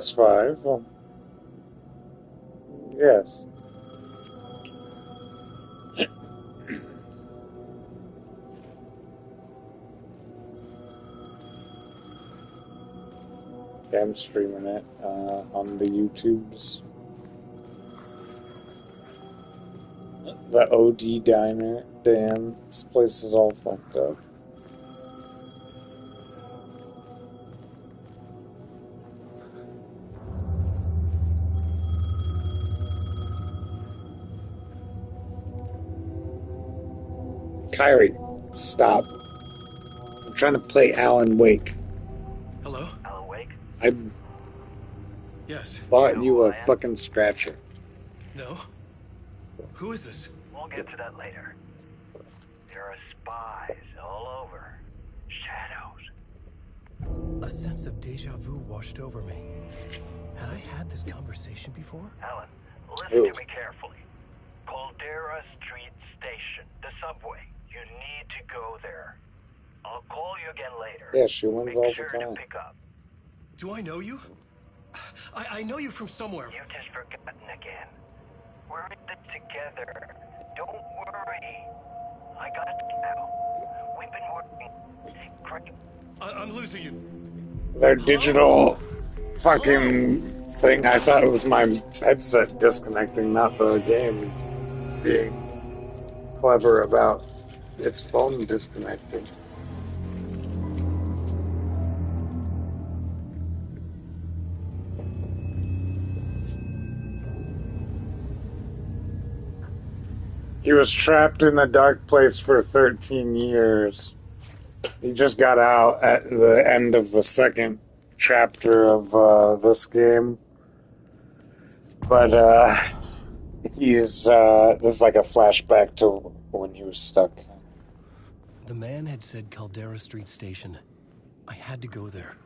PS5. Well, yes. Yeah, I'm streaming it on the YouTubes. The OD Diner. Damn, this place is all fucked up. Kyrie, stop. I'm trying to play Alan Wake. Hello? Alan Wake? I Yes. bought You know you who a I am? fucking scratcher. No? Who is this? We'll get to that later. There are spies all over. Shadows. A sense of deja vu washed over me. Had I had this conversation before? Alan, listen Who? to me carefully. Caldera Street Station, the subway. You need to go there. I'll call you again later. Yeah, she wins Make all the sure time. to pick up. Do I know you? I know you from somewhere. You've just forgotten again. We're in this together. Don't worry. I got you now. We've been working. Great. I'm losing you. Their digital fucking thing. I thought it was my headset disconnecting, not the game being clever about its phone disconnecting. He was trapped in the dark place for 13 years. He just got out at the end of the second chapter of this game. But this is like a flashback to when he was stuck. The man had said Caldera Street Station. I had to go there.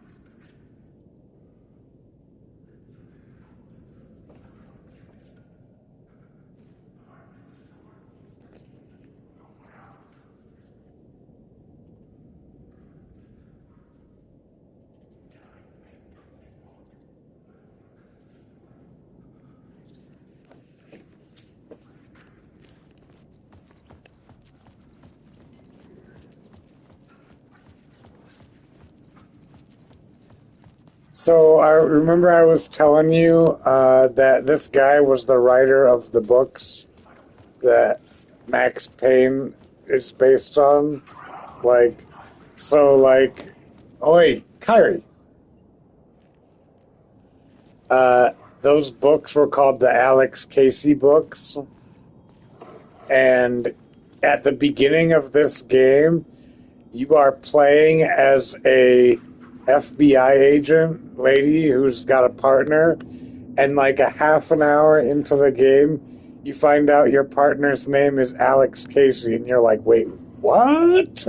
So I remember I was telling you that this guy was the writer of the books that Max Payne is based on. Like, oh wait, Kyrie. Those books were called the Alex Casey books. And at the beginning of this game, you are playing as a FBI agent lady who's got a partner, and like a half an hour into the game, you find out your partner's name is Alex Casey, and you're like, wait, what?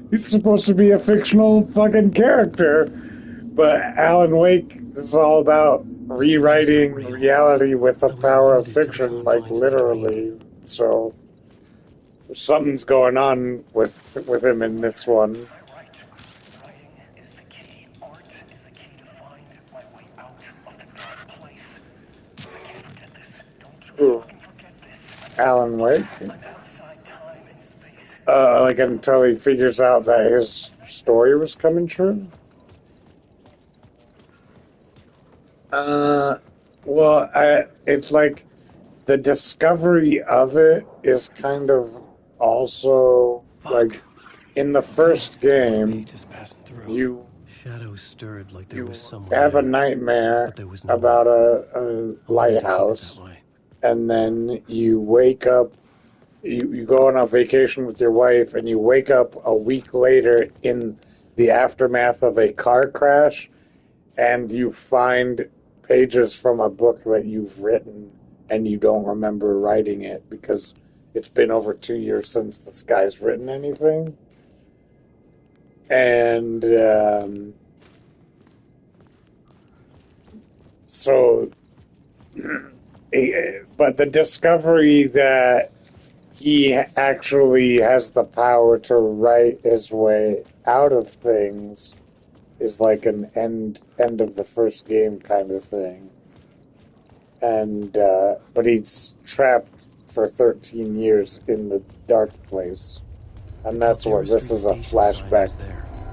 He's supposed to be a fictional fucking character. But Alan Wake, this is all about rewriting reality with the power of fiction, like literally. So something's going on with him in this one. Ooh. Alan Wake? Like until he figures out that his story was coming true? It's like the discovery of it is kind of also like in the first game, you Shadows stirred like there you was someone have a there, nightmare but there was no about one. a I wanted to keep it lighthouse, that way. and then you wake up. You go on a vacation with your wife, and you wake up a week later in the aftermath of a car crash, and you find pages from a book that you've written, and you don't remember writing it because it's been over 2 years since this guy's written anything. And so, but the discovery that he actually has the power to write his way out of things is like an end of the first game kind of thing. And but he's trapped for 13 years in the dark place, and that's what this is a flashback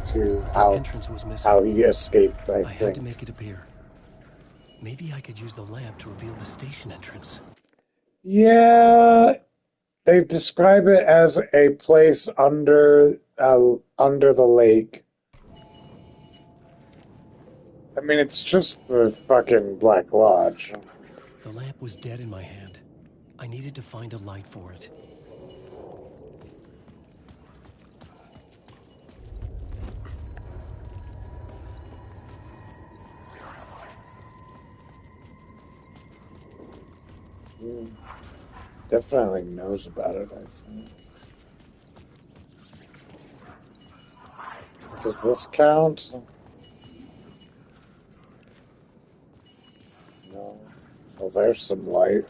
to how he escaped. I had think. to make it appear. Maybe I could use the lamp to reveal the station entrance. Yeah, they describe it as a place under the lake. I mean, it's just the fucking Black Lodge. The lamp was dead in my hand. I needed to find a light for it. Definitely knows about it, I think. Does this count? No. Well, there's some light.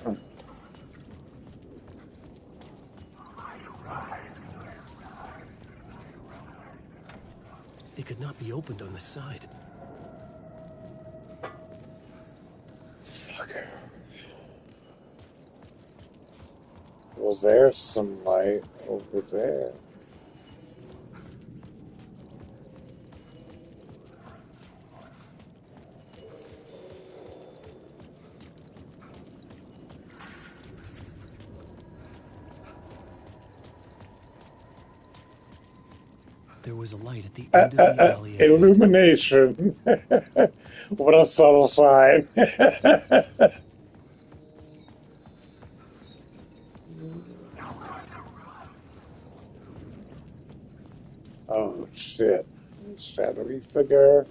It could not be opened on this side. Fuck. Well, there's some light over there. There was a light at the end of the alley. Illumination. What a subtle sign. Oh, shit. Shadowy figure.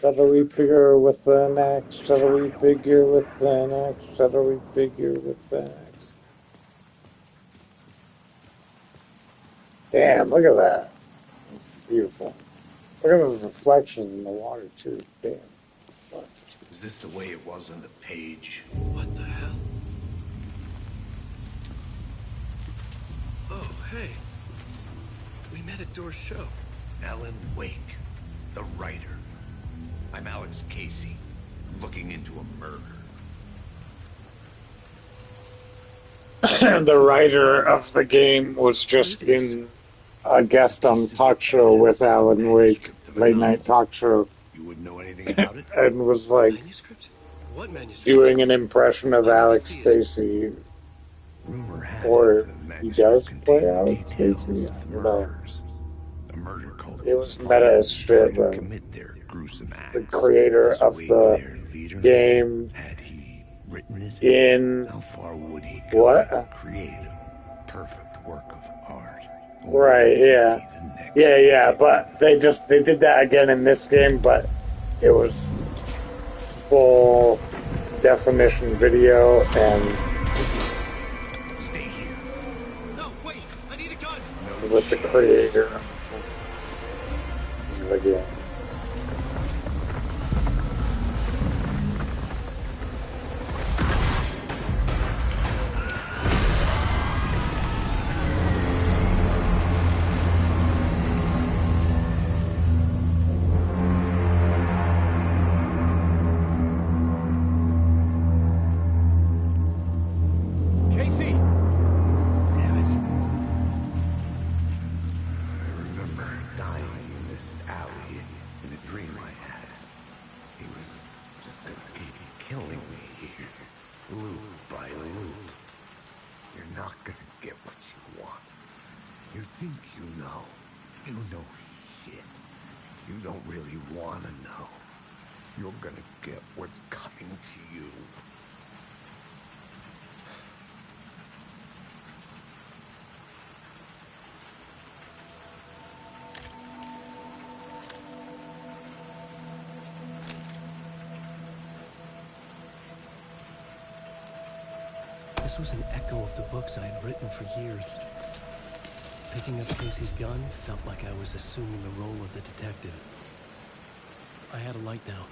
Shadowy figure with an axe. Shadowy figure with an axe. Shadowy figure with an axe. Damn, look at that. That's beautiful. Look at those reflections in the water, too. Damn. Is this the way it was on the page? What the hell? Oh, hey. We met at Door's show. Alan Wake, the writer. I'm Alex Casey, looking into a murder. The writer of the game was just in a guest on talk show with Alan Wake, late night talk show. You wouldn't know anything about it? And was like Manuscript? What manuscript? doing an impression of Alex Casey. Rumor had Or it the he does manuscript play contained Alex details Casey? of I the don't know. murders. A murder cult It was was meta as shit, trying but to commit their gruesome acts. the creator As of Wake, the their leader, game had he written it? in How far would he go what? to create a perfect work of art? Or Right, would he yeah. be the next Yeah, figure? but they did that again in this game, but it was full definition video and Stay here. No, wait! I need a gun! No with the chance. creator of the games. Casey! Damn it. I remember dying in this alley in a dream I had. He was just killing me here, loop by loop. You're not gonna get what you want. You think you know. You know shit. You don't really wanna know. You're gonna get what's coming to you. This was an echo of the books I had written for years. Picking up Casey's gun felt like I was assuming the role of the detective. I had a light now.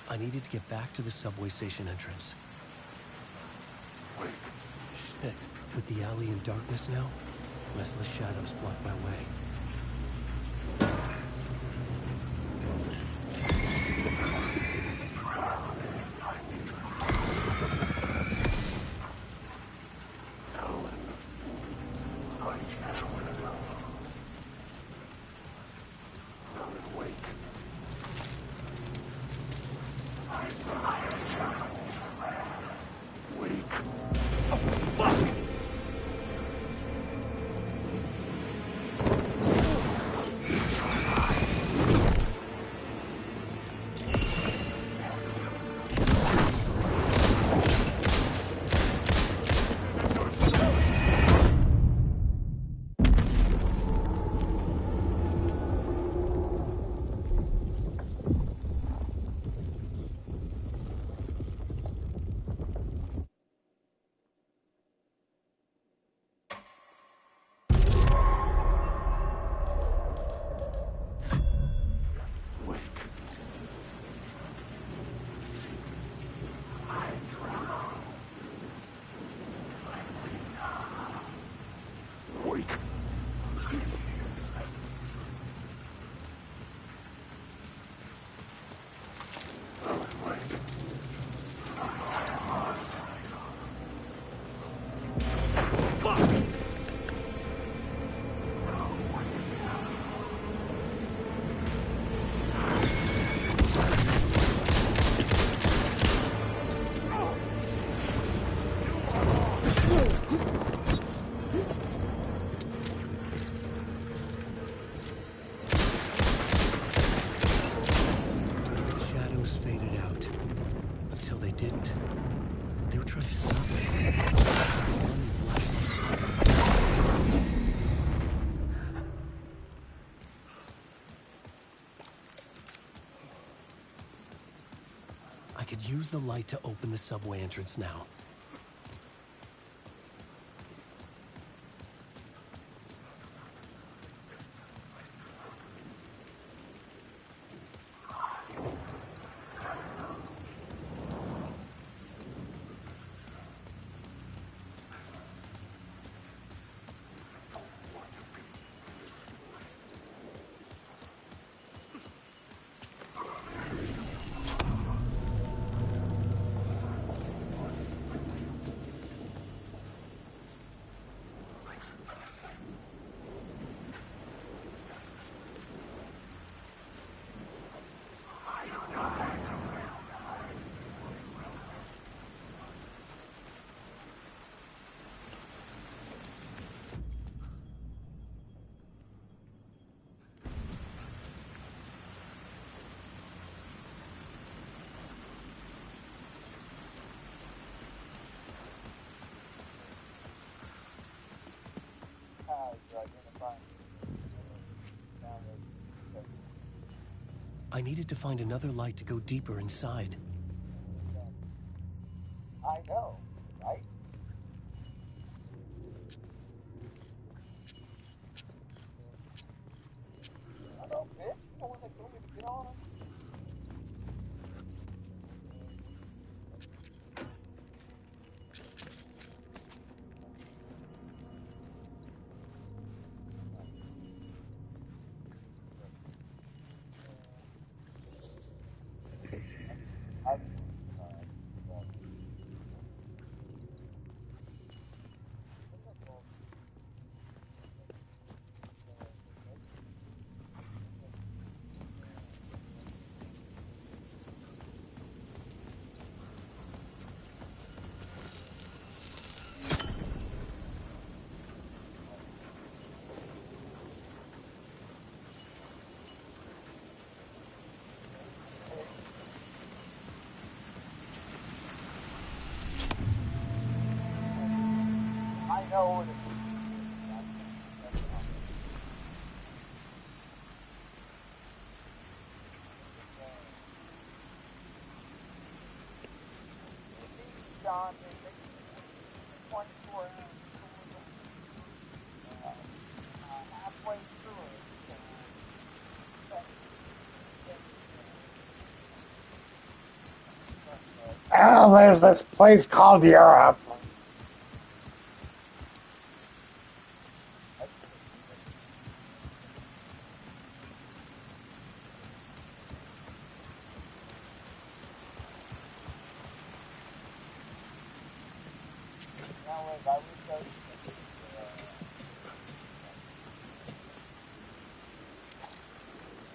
I needed to get back to the subway station entrance. Shit. With the alley in darkness now, restless shadows block my way. shadows faded out. Until they didn't. They were trying to stop me. One flashlight. I could use the light to open the subway entrance now. I needed to find another light to go deeper inside. I know, right? I know, bitch. You know when they told me to get on? I know what it is. John, they 24 hours halfway through it. Oh, there's this place called Europe.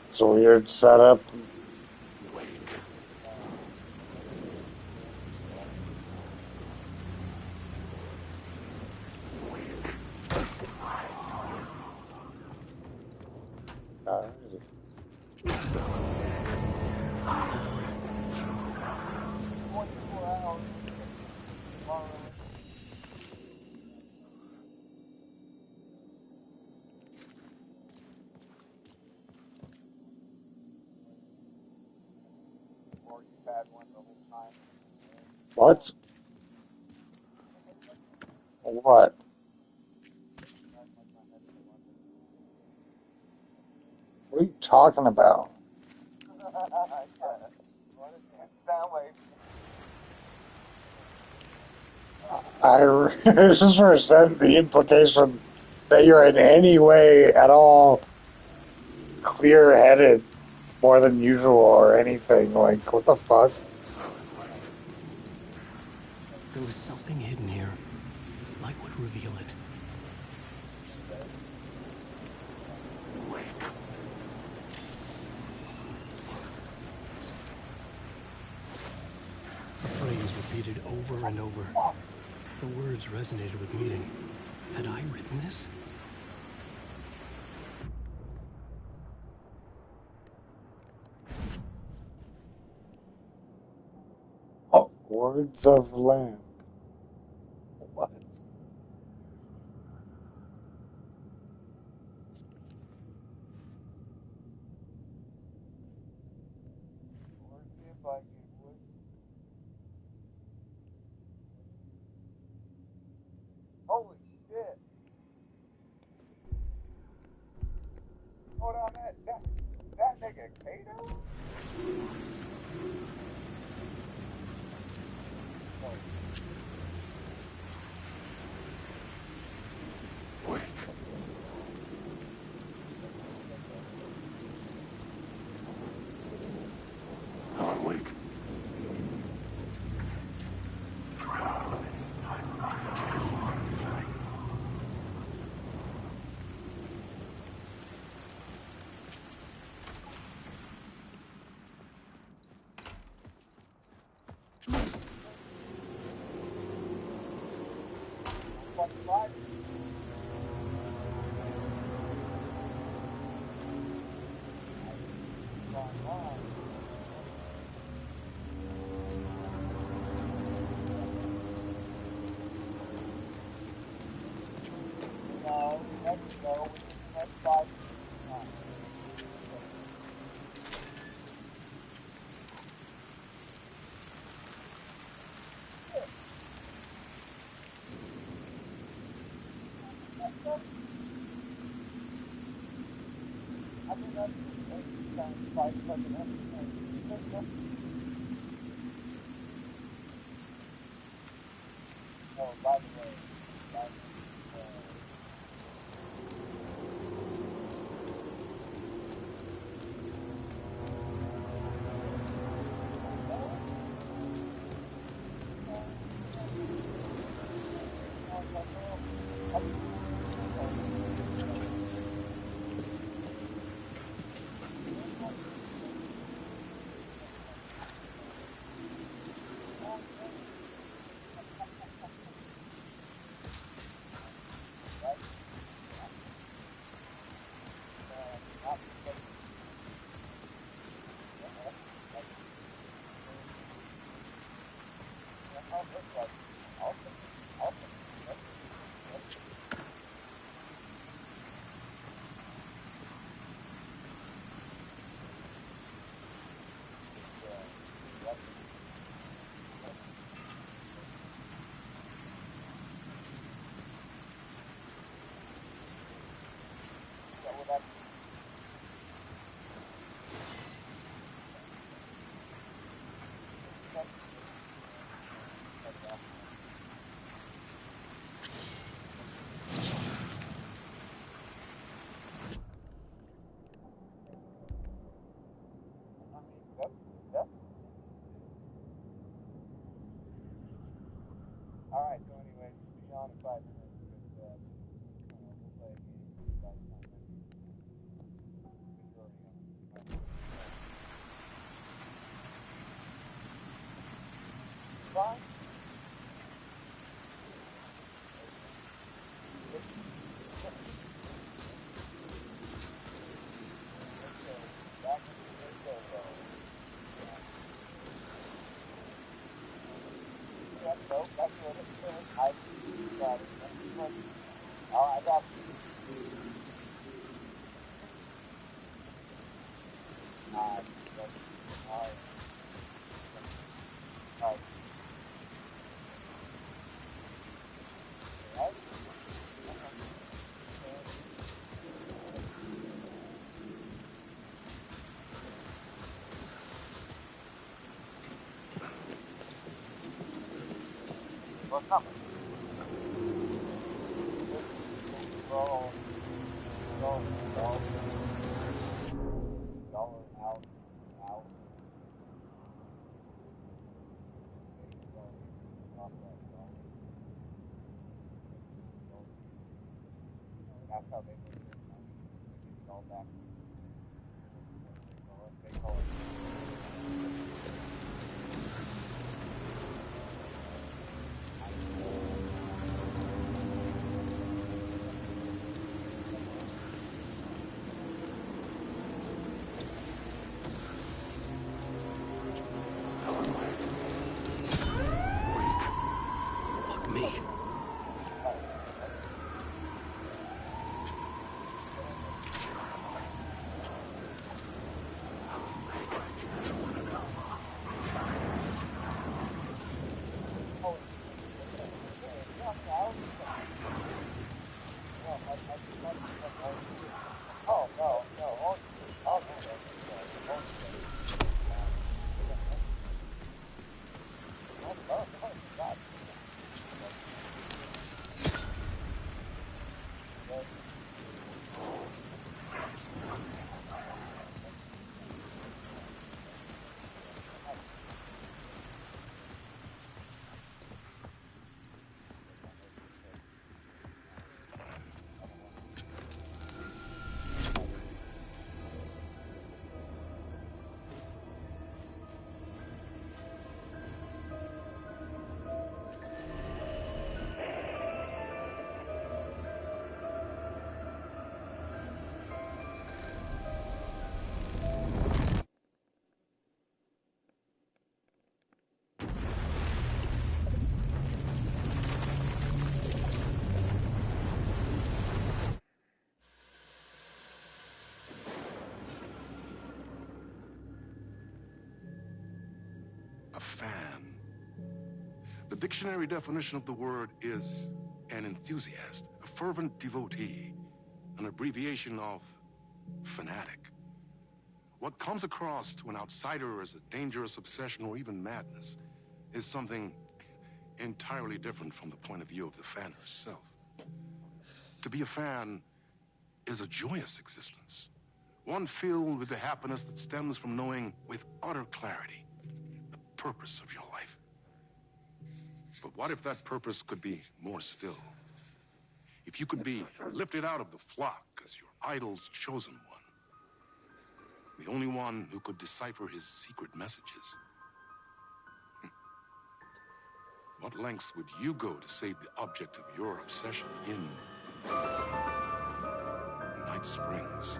It's a weird setup. What? What? What are you talking about? I just resent the implication that you're in any way at all clear-headed more than usual or anything. Like, what the fuck? There was something hidden here. Light would reveal it. A phrase repeated over and over. The words resonated with meaning. Had I written this? Words of Lamp. What? Or see if I can wood. Holy shit! Hold on, that nigga Kato? Oh, Wake. Helen, wake. fucking life. No, next go, next 5 minutes. I think that's 8 times 5 fucking episodes. Oh, by the way, that, Alright, so anyway, be on in 5 minutes because we'll play a game by the time that because you're already on. Fine. I got what's coming? Roll, dollar out, out. That's how they make their money. They get it all back. They call it. Helen, wake. A fan. The dictionary definition of the word is an enthusiast, a fervent devotee, an abbreviation of fanatic. What comes across to an outsider as a dangerous obsession or even madness is something entirely different from the point of view of the fan herself. To be a fan is a joyous existence, one filled with the happiness that stems from knowing with utter clarity the purpose of your life. But what if that purpose could be more still? If you could be lifted out of the flock as your idol's chosen one, the only one who could decipher his secret messages. What lengths would you go to save the object of your obsession in Night Springs?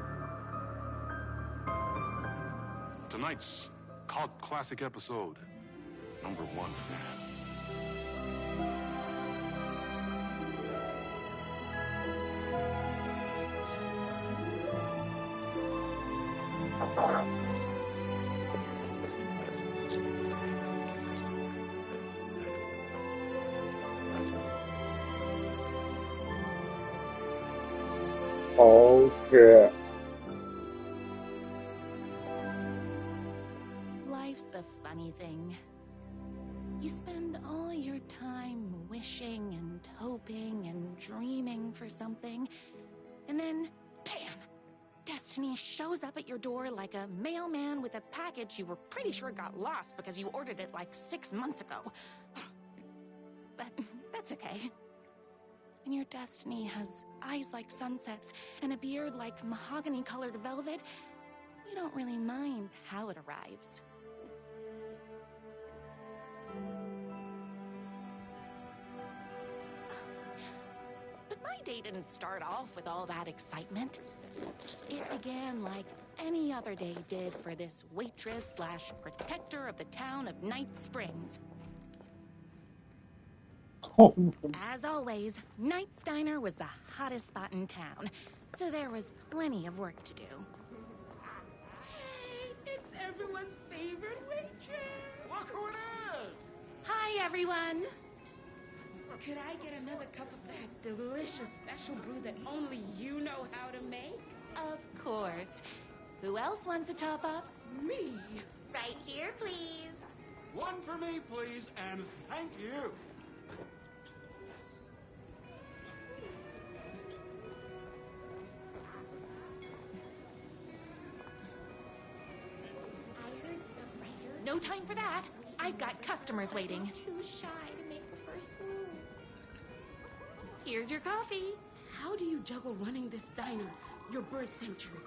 Tonight's cult classic episode, number 1 fan. Oh shit. Life's a funny thing. You spend all your time wishing and hoping and dreaming for something, and then, bam! Destiny shows up at your door like a mailman with a package you were pretty sure got lost because you ordered it like 6 months ago. But that's okay. When your destiny has eyes like sunsets and a beard like mahogany-colored velvet, you don't really mind how it arrives. But my day didn't start off with all that excitement. It began like any other day did for this waitress/protector of the town of Night Springs. As always, Knight's Diner was the hottest spot in town, so there was plenty of work to do. Hey, it's everyone's favorite waitress! Look who it is! Hi, everyone! Could I get another cup of that delicious special brew that only you know how to make? Of course. Who else wants a top-up? Me! Right here, please. One for me, please, and thank you. No time for that. I've got customers waiting. Too shy to make the first move. Here's your coffee. How do you juggle running this diner, your bird sanctuary,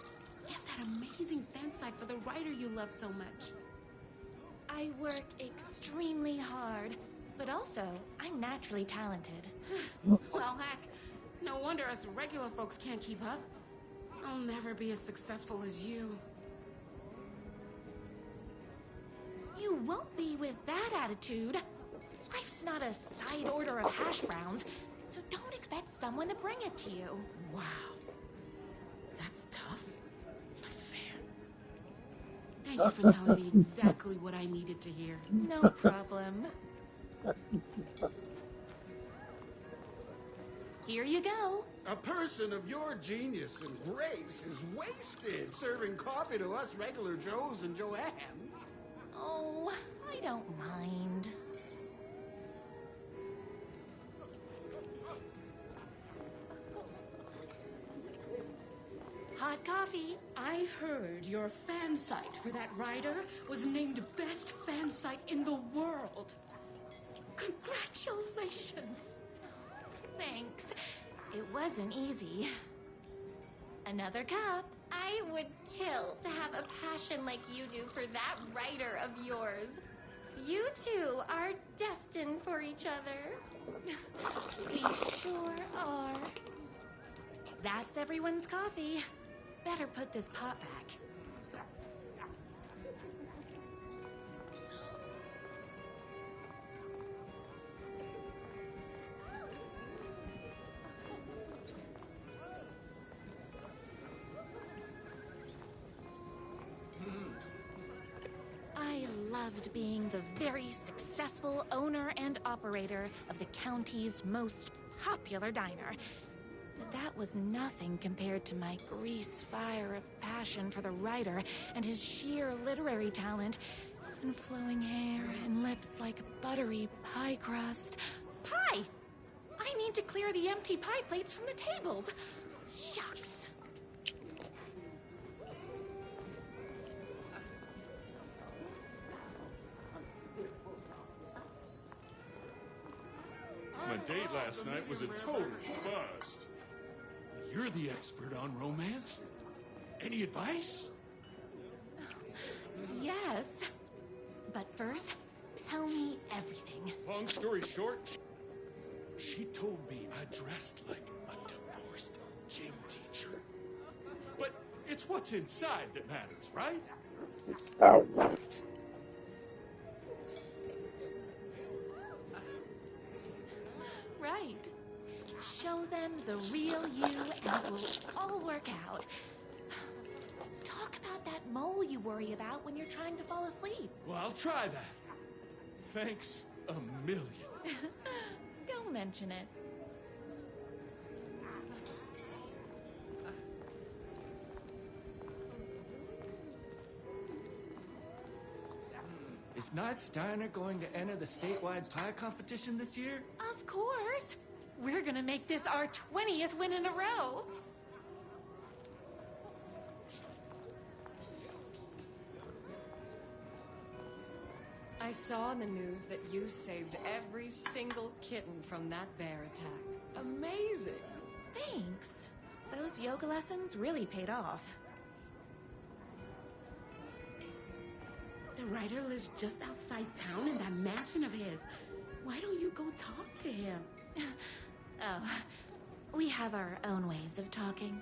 and that amazing fan site for the writer you love so much? I work extremely hard, but also I'm naturally talented. Well, heck, no wonder us regular folks can't keep up. I'll never be as successful as you. You won't be with that attitude. Life's not a side order of hash browns, so don't expect someone to bring it to you. Wow. That's tough, but fair. Thank you for telling me exactly what I needed to hear. No problem. Here you go. A person of your genius and grace is wasted serving coffee to us regular Joes and Joannes. Oh, I don't mind. Hot coffee. I heard your fan site for that writer was named best fan site in the world. Congratulations. Thanks. It wasn't easy. Another cup. I would kill to have a passion like you do for that writer of yours. You two are destined for each other. We sure are. That's everyone's coffee. Better put this pot back. I loved being the very successful owner and operator of the county's most popular diner. But that was nothing compared to my grease fire of passion for the writer and his sheer literary talent, and flowing hair and lips like buttery pie crust. Pie! I need to clear the empty pie plates from the tables. Shucks. My date last night was a total bust. You're the expert on romance. Any advice? Yes. But first, tell me everything. Long story short, she told me I dressed like a divorced gym teacher. But it's what's inside that matters, right? Oh. Right. Show them the real you and it will all work out. Talk about that mole you worry about when you're trying to fall asleep. Well, I'll try that. Thanks a million. Don't mention it. Is Knight's Diner going to enter the statewide pie competition this year? Of course. We're gonna make this our 20th win in a row. I saw in the news that you saved every single kitten from that bear attack. Amazing. Thanks. Those yoga lessons really paid off. The writer lives just outside town in that mansion of his. Why don't you go talk to him? Oh, we have our own ways of talking.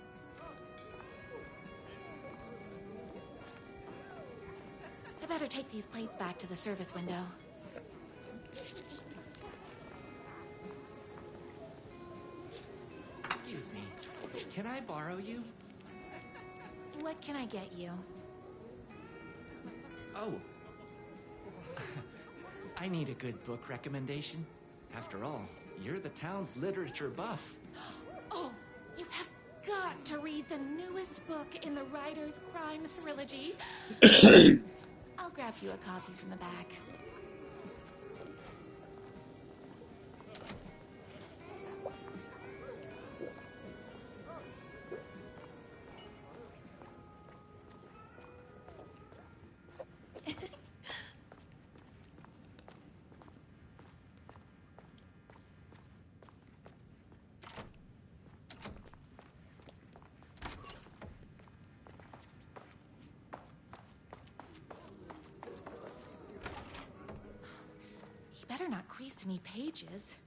I better take these plates back to the service window. Excuse me, can I borrow you? What can I get you? Oh. I need a good book recommendation. After all, you're the town's literature buff. Oh, you have got to read the newest book in the Writer's Crime Trilogy. I'll grab you a copy from the back. Better not crease any pages.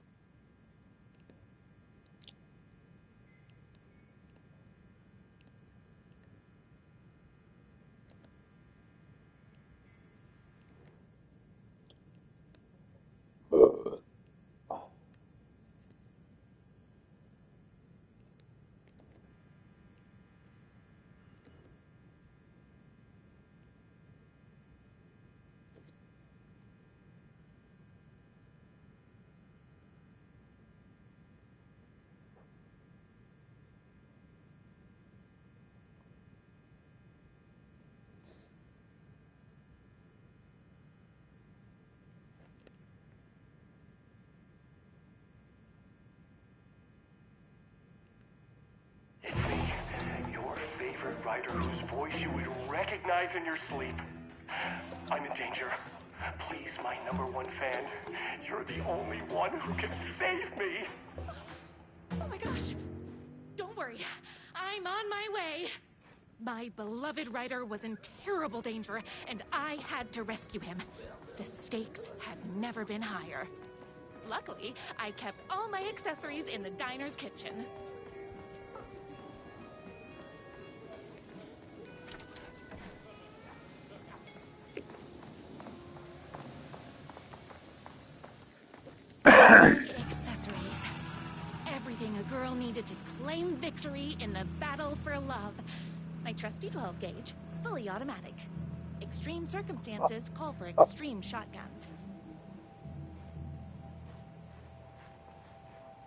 Writer whose voice you would recognize in your sleep. I'm in danger. Please, my #1 fan, you're the only one who can save me. Oh my gosh! Don't worry, I'm on my way. My beloved writer was in terrible danger, and I had to rescue him. The stakes had never been higher. Luckily, I kept all my accessories in the diner's kitchen. Accessories. Everything a girl needed to claim victory in the battle for love. My trusty 12 gauge, fully automatic. Extreme circumstances call for extreme shotguns.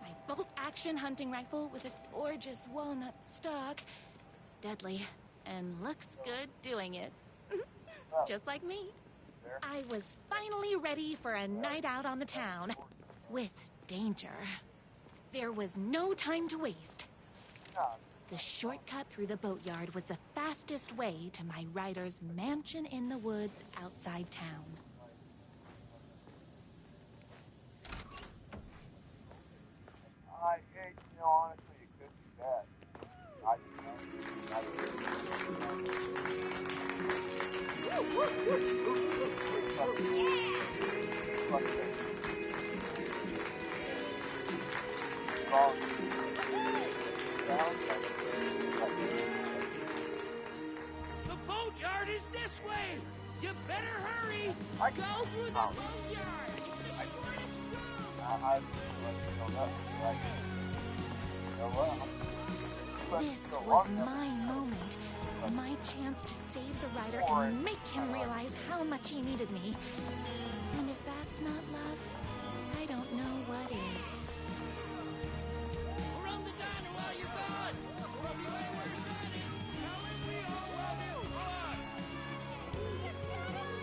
My bolt-action hunting rifle with a gorgeous walnut stock. Deadly, and looks good doing it. Just like me. I was finally ready for a night out on the town. With danger. There was no time to waste. The shortcut through the boatyard was the fastest way to my rider's mansion in the woods outside town. Honestly, it could be bad. The boatyard is this way! You better hurry! Go through the boatyard! It's the shortest route! This was my moment. My chance to save the rider and make him realize how much he needed me. And if that's not love, I don't know what is. Around the diner while you're gone! Or I'll be way worse at it! Helen, we all love his books!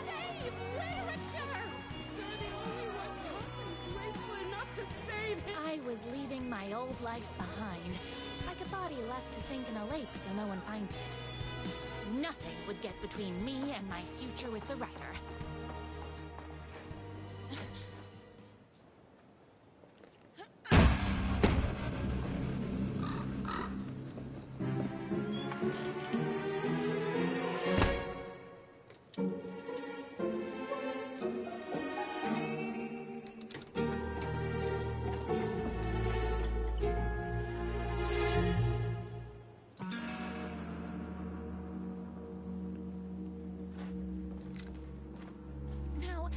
Save literature! They're the only one tough and graceful enough to save him! I was leaving my old life behind, like a body left to sink in a lake so no one finds it. Nothing would get between me and my future with the rider. Now,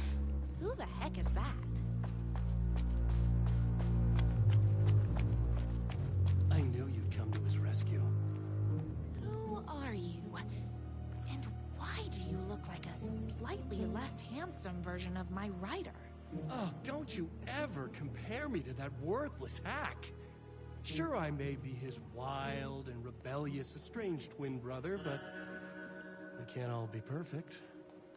who the heck is that? I knew you'd come to his rescue. Who are you? And why do you look like a slightly less handsome version of my rider? Oh, don't you ever compare me to that worthless hack. Sure, I may be his wild and rebellious estranged twin brother, but we can't all be perfect.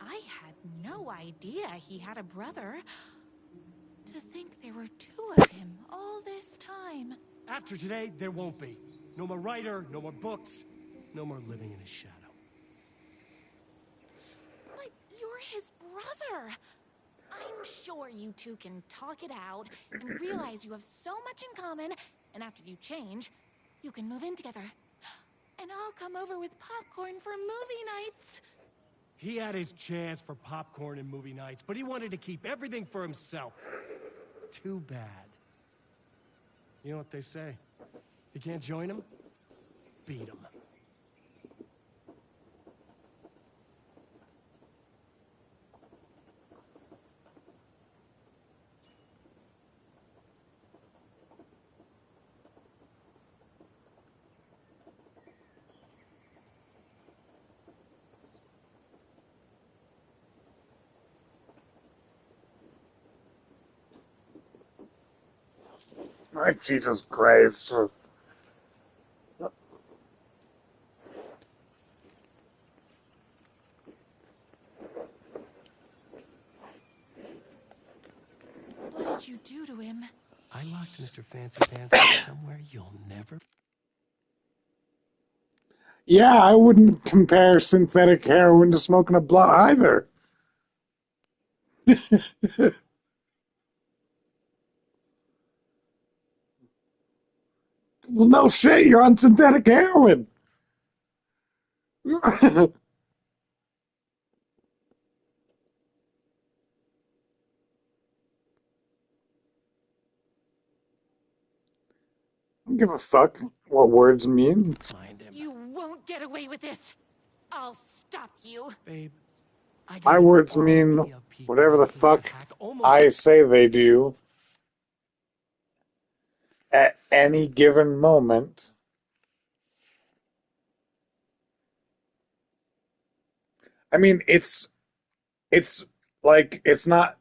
I had no idea he had a brother. To think there were two of him all this time. After today, there won't be. No more writer, no more books, no more living in his shadow. But you're his brother. I'm sure you two can talk it out and realize you have so much in common, and after you change, you can move in together. And I'll come over with popcorn for movie nights. He had his chance for popcorn and movie nights, but he wanted to keep everything for himself. Too bad. You know what they say? You can't join him? Beat him. My Jesus Christ. What did you do to him? I locked Mr. Fancy Pants up somewhere you'll never... Yeah, I wouldn't compare synthetic heroin to smoking a blunt either. Well, no shit, you're on synthetic heroin. I don't give a fuck what words mean. You won't get away with this. I'll stop you. Babe, My words mean whatever the fuck I say they do at any given moment. I mean, it's like it's not.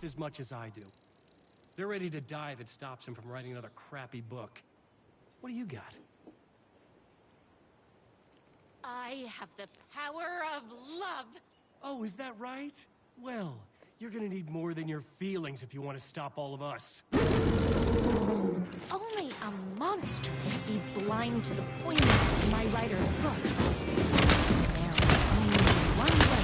As much as I do. They're ready to die if it stops him from writing another crappy book. What do you got? I have the power of love. Oh, is that right? Well, you're gonna need more than your feelings if you want to stop all of us. Only a monster could be blind to the poignancy of my writer's books. There is only one way.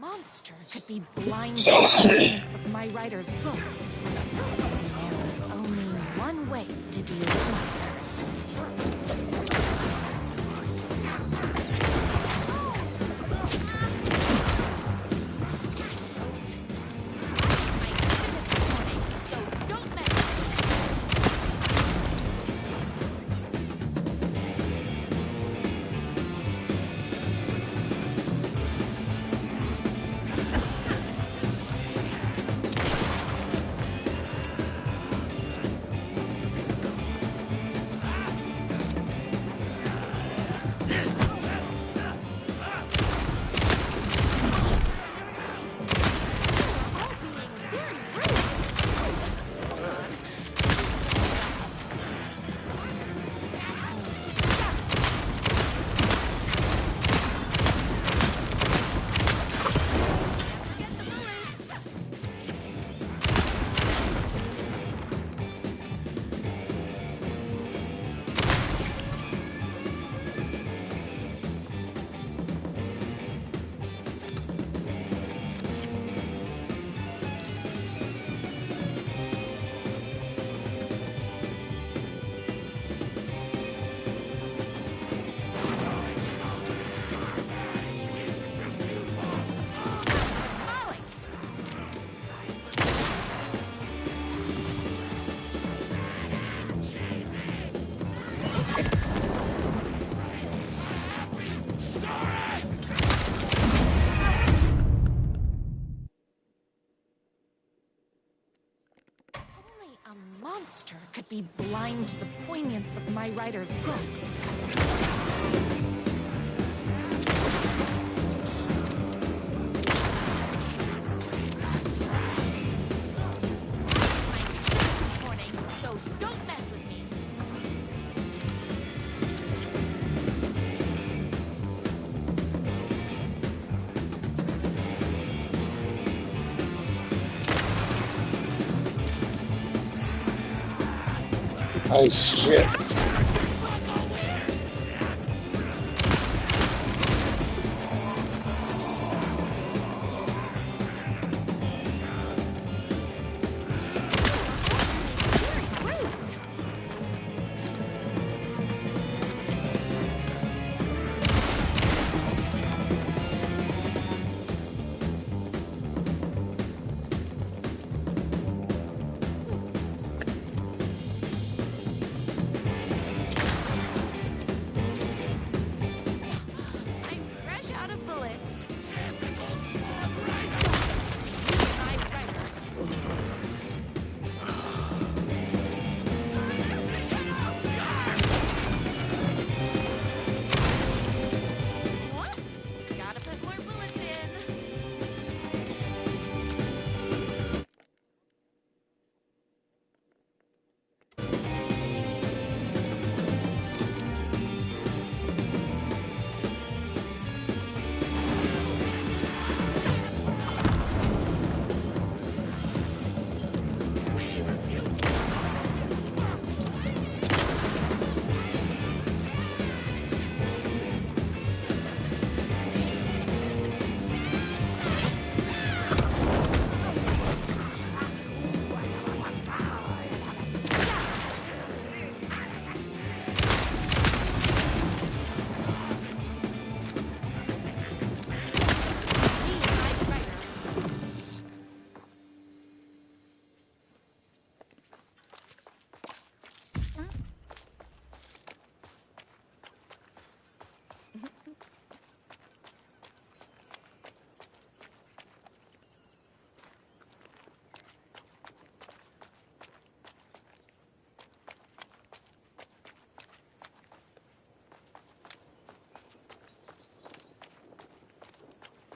Monster could be blind to the poignancy of my writer's books. There is only one way to deal with monsters. Monster could be blind to the poignancy of my writer's books. So don't mess with me. Oh shit.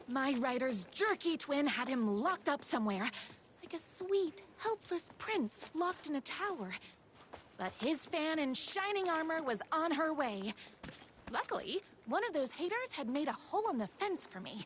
My writer's jerky twin had him locked up somewhere, like a sweet, helpless prince locked in a tower. But his fan in shining armor was on her way. Luckily, one of those haters had made a hole in the fence for me.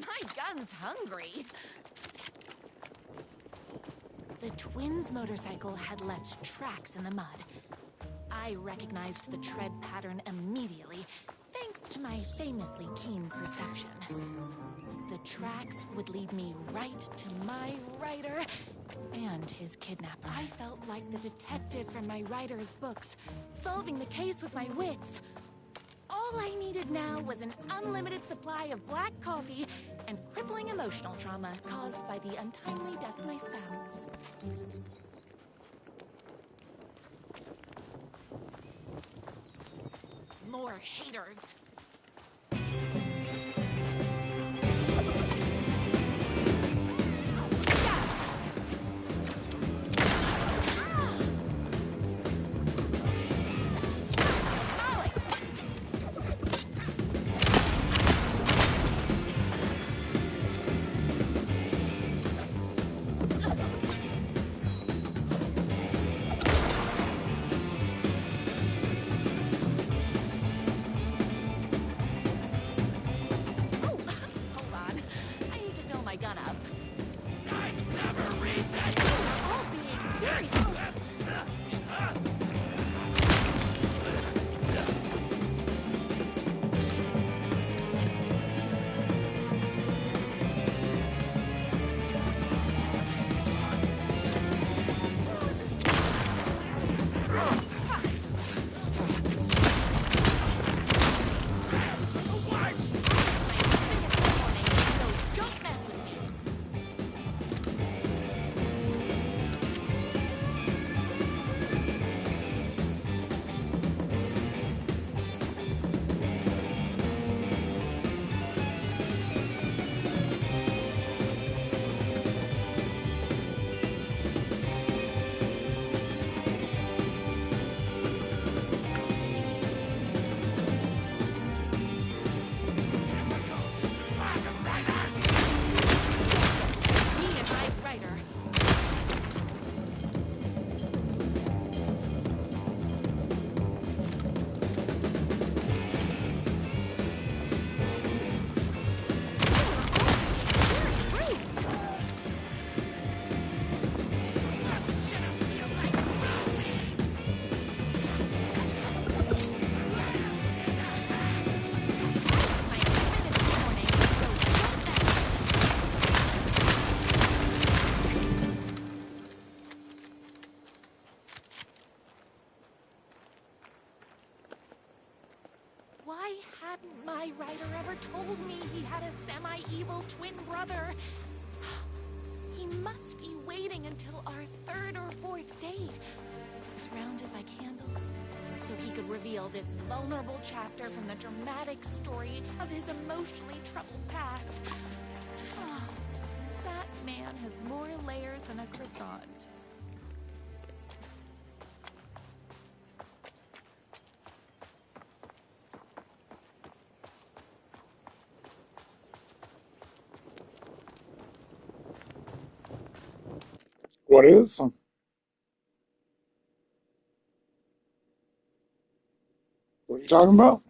My gun's hungry. The twins' motorcycle had left tracks in the mud. I recognized the tread pattern immediately, thanks to my famously keen perception. The tracks would lead me right to my writer and his kidnapper. I felt like the detective from my writer's books, solving the case with my wits. All I needed now was an unlimited supply of black coffee and crippling emotional trauma caused by the untimely death of my spouse. More haters. Why hadn't my writer ever told me he had a semi-evil twin brother? He must be waiting until our third or fourth date, surrounded by candles, so he could reveal this vulnerable chapter from the dramatic story of his emotionally troubled past. Oh, that man has more layers than a croissant. What is? What are you talking about?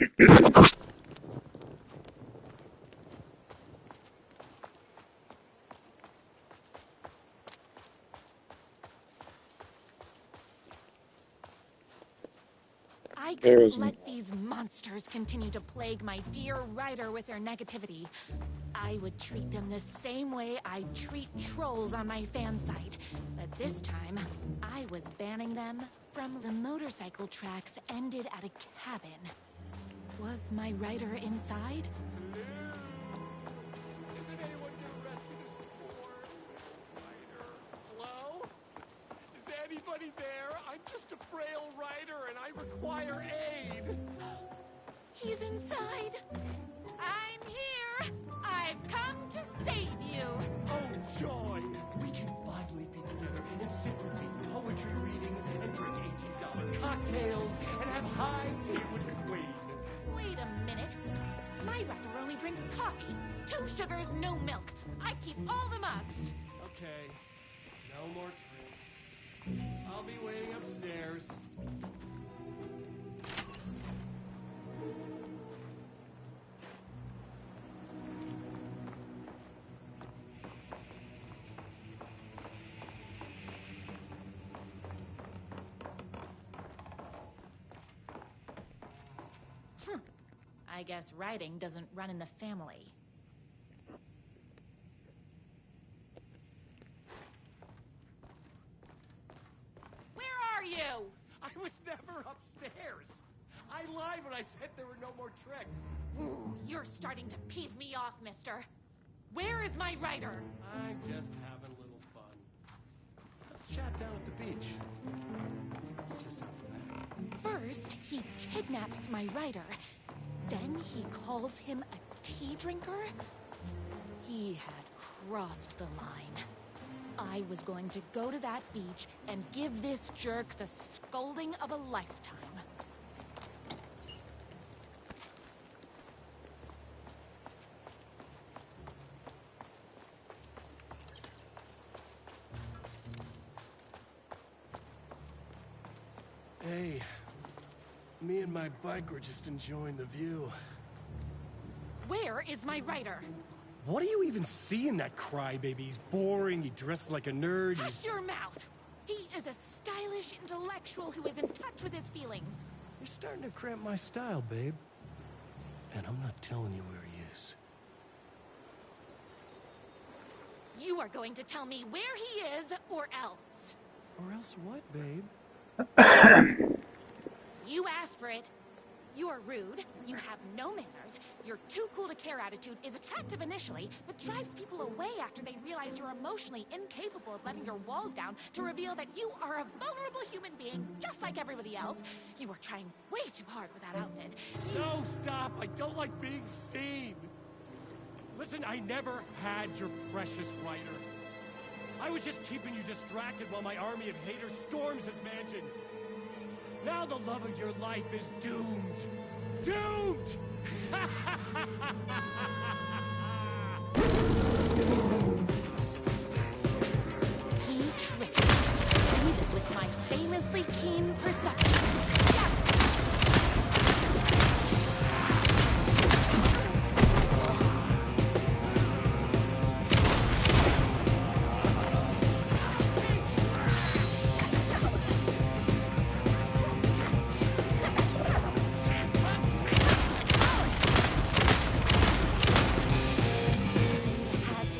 I couldn't let these monsters continue to plague my dear writer with their negativity. I would treat them the same way I treat trolls on my fan site. But this time, I was banning them from the motorcycle tracks ended at a cabin. Was my writer inside? Hello? Is anybody there? I'm just a frail writer and I require aid. He's inside. I'm here. I've come to save you. Oh, joy! We can finally be together and sit and read poetry readings and drink $18 cocktails and have high tea with the queen. Wait a minute. My writer only drinks coffee. 2 sugars, no milk. I keep all the mugs. Okay, no more tricks. I'll be waiting upstairs. I guess writing doesn't run in the family. Where are you? I was never upstairs. I lied when I said there were no more tricks. You're starting to peeve me off, mister. Where is my writer? I'm just having a little fun. Let's chat down at the beach. Just after that. First, he kidnaps my writer. Then he calls him a tea drinker? He had crossed the line. I was going to go to that beach and give this jerk the scolding of a lifetime. Hey, me and my bike were just enjoying the view. Where is my writer? What do you even see in that crybaby? He's boring, he dresses like a nerd, Hush your mouth! He is a stylish intellectual who is in touch with his feelings. You're starting to cramp my style, babe. And I'm not telling you where he is. You are going to tell me where he is, or else. Or else what, babe? You asked for it. You are rude, you have no manners, your too cool to care attitude is attractive initially, but drives people away after they realize you're emotionally incapable of letting your walls down to reveal that you are a vulnerable human being, just like everybody else. You are trying way too hard with that outfit. No, stop! I don't like being seen! Listen, I never had your precious writer. I was just keeping you distracted while my army of haters storms his mansion. Now the love of your life is doomed. Doomed! He tricked me, even with my famously keen perception. To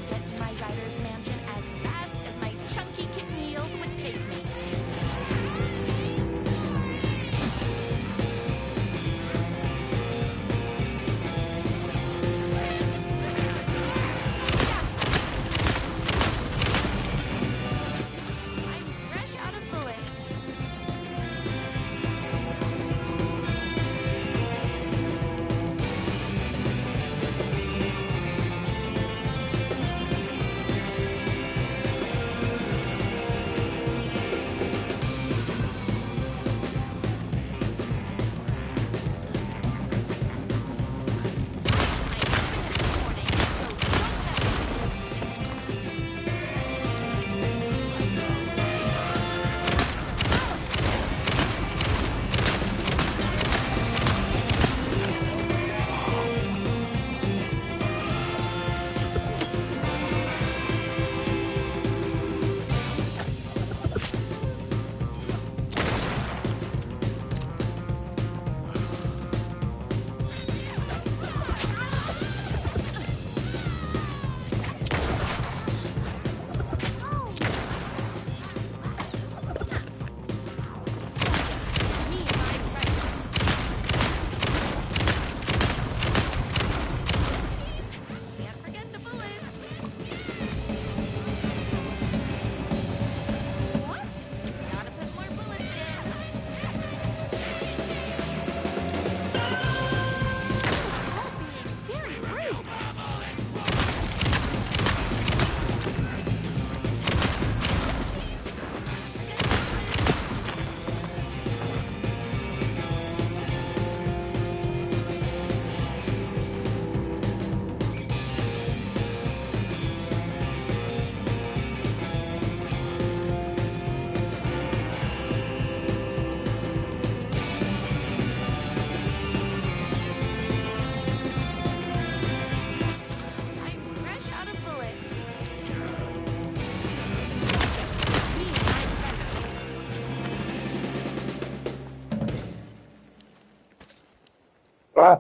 Ah,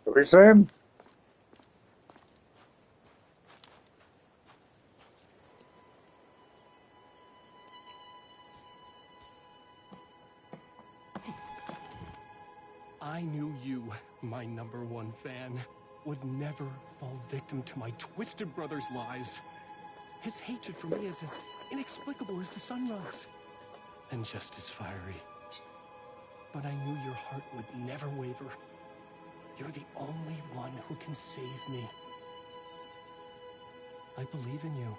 what are you saying? I knew you, my #1 fan, would never fall victim to my twisted brother's lies. His hatred for me is as inexplicable as the sunrise, and just as fiery. But I knew your heart would never waver. You're the only one who can save me. I believe in you.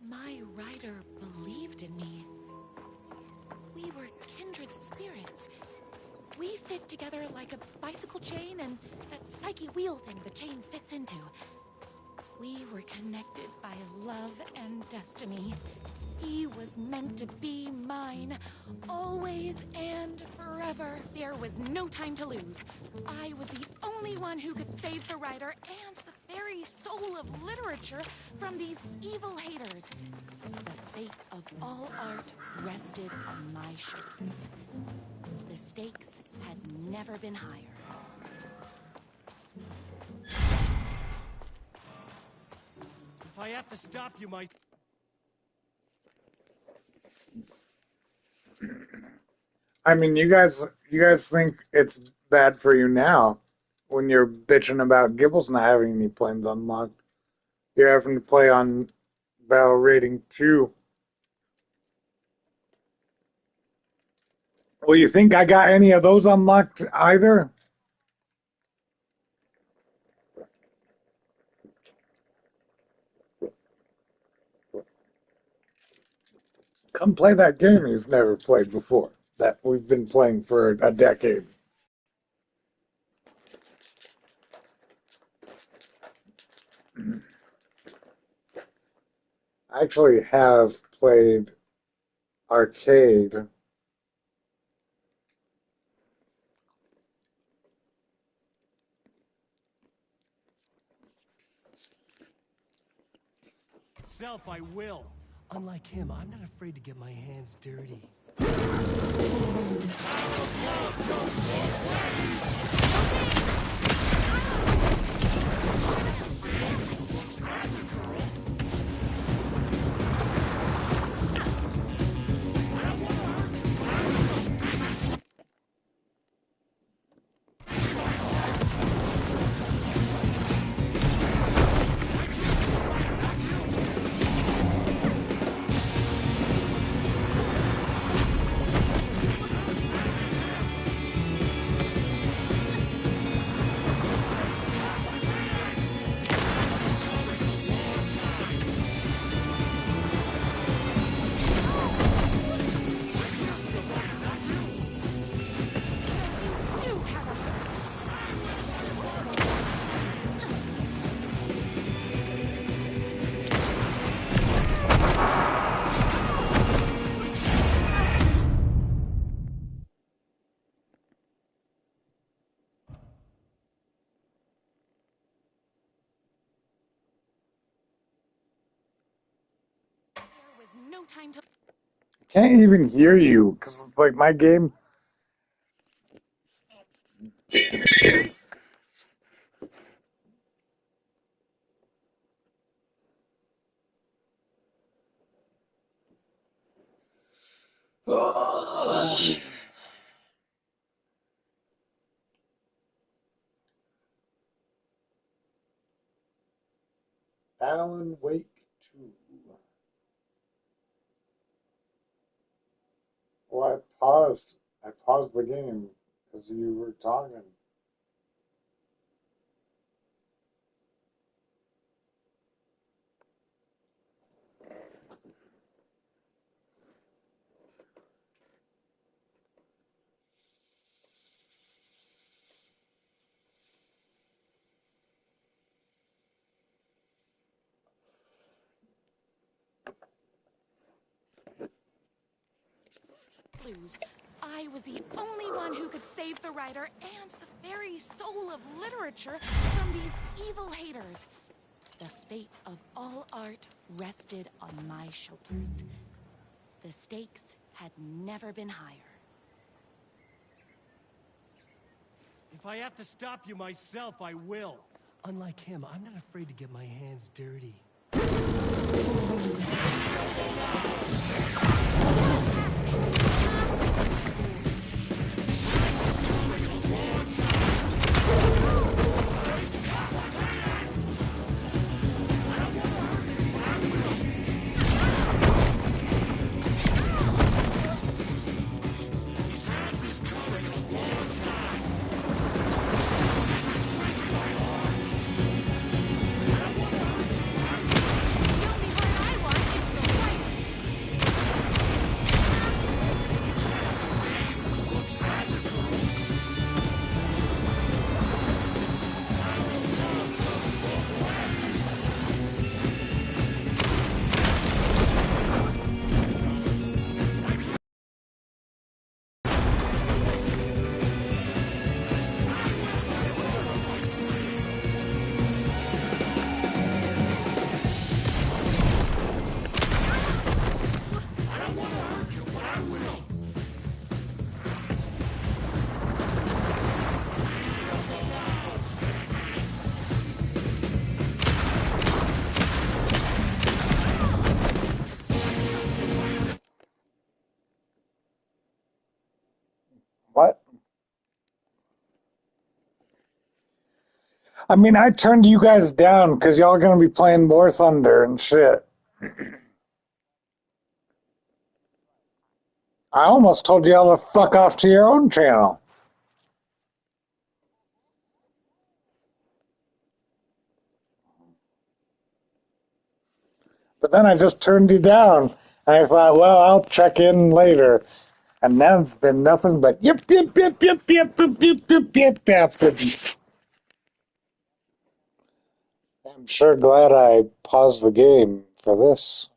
My writer believed in me. We were kindred spirits. We fit together like a bicycle chain and that spiky wheel thing the chain fits into. We were connected by love and destiny. He was meant to be mine, always and forever. There was no time to lose. I was the only one who could save the writer and the very soul of literature from these evil haters. The fate of all art rested on my shoulders. The stakes had never been higher. If I have to stop you, my... I mean, you guys think it's bad for you now when you're bitching about Gibbles not having any planes unlocked. You're having to play on Battle Rating 2. Well, you think I got any of those unlocked either? Come play that game you've never played before, that we've been playing for a decade. I actually have played arcade. Self, I will. Unlike him, I'm not afraid to get my hands dirty. No time to... Can't even hear you because like my game. Alan Wake 2. Well, I paused the game because you were talking. lose. I was the only one who could save the writer and the very soul of literature from these evil haters. The fate of all art rested on my shoulders. The stakes had never been higher. If I have to stop you myself, I will. Unlike him, I'm not afraid to get my hands dirty. What? I mean, I turned you guys down because y'all gonna be playing War Thunder and shit. I almost told y'all to fuck off to your own channel. But then I just turned you down. And I thought, well, I'll check in later. And then it's been nothing but yip, yip, yip, yip, yip, yip, yip, yip, yip, yip. I'm sure glad I paused the game for this.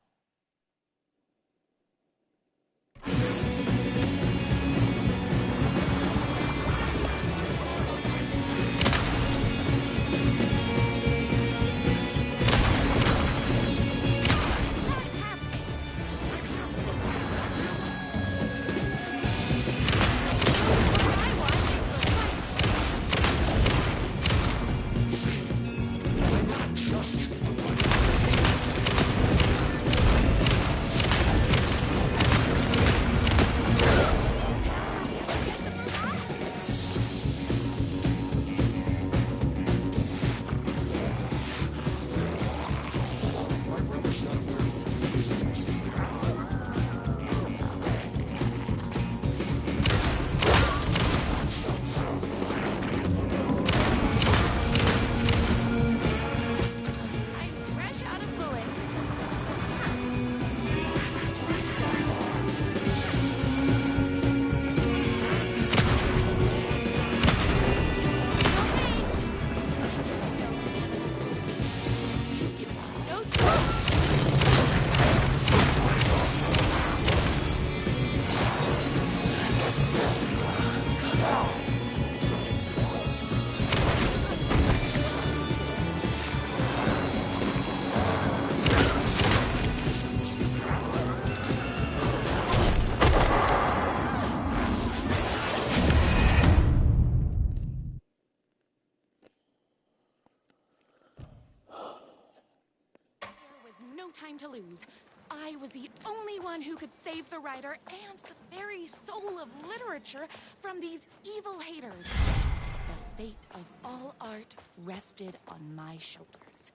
Time to lose. I was the only one who could save the writer and the very soul of literature from these evil haters. The fate of all art rested on my shoulders.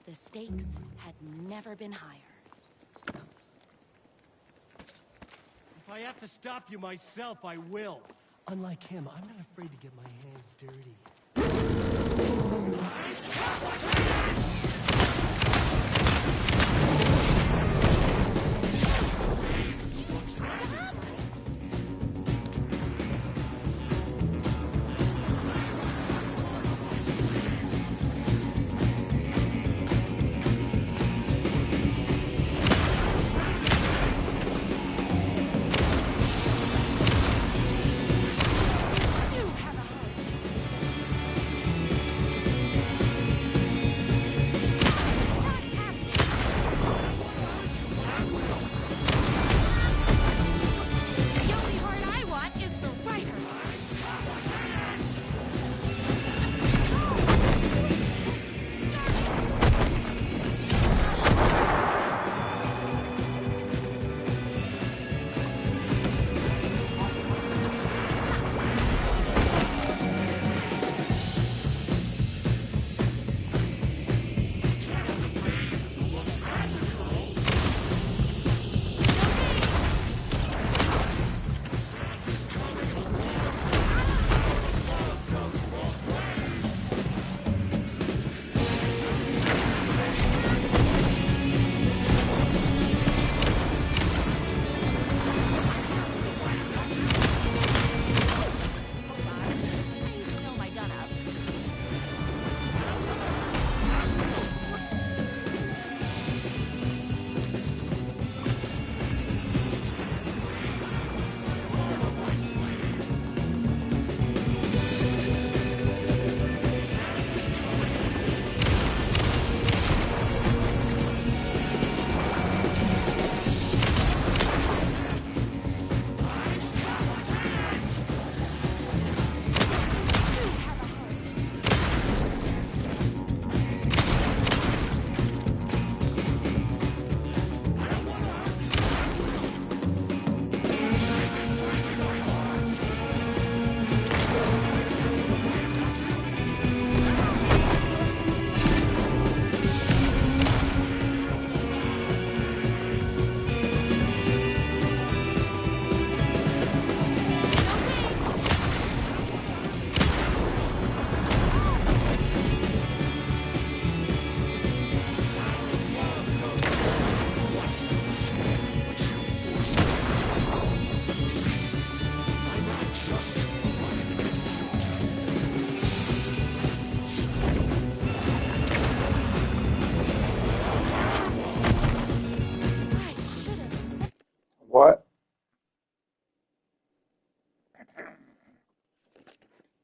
The stakes had never been higher. If I have to stop you myself, I will. Unlike him, I'm not afraid to get my hands dirty.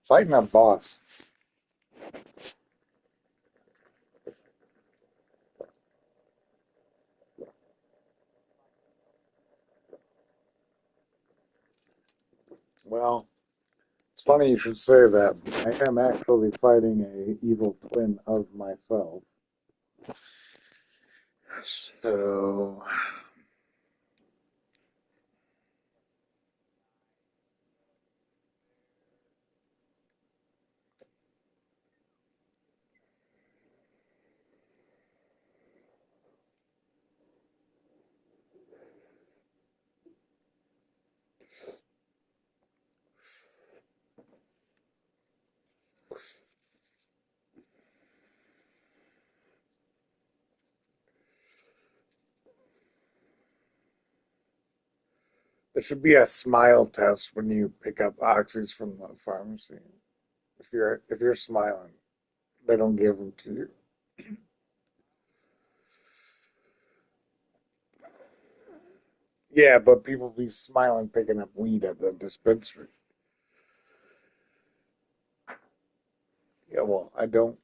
Fighting a boss. Well, it's funny you should say that. I am actually fighting a evil twin of myself. So... There should be a smile test when you pick up oxys from the pharmacy. If you're smiling, they don't give them to you. Yeah, but people be smiling picking up weed at the dispensary. Yeah, well, I don't.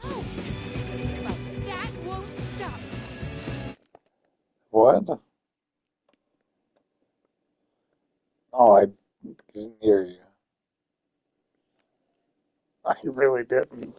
But that won't stop. What? Oh, I didn't hear you. I really didn't.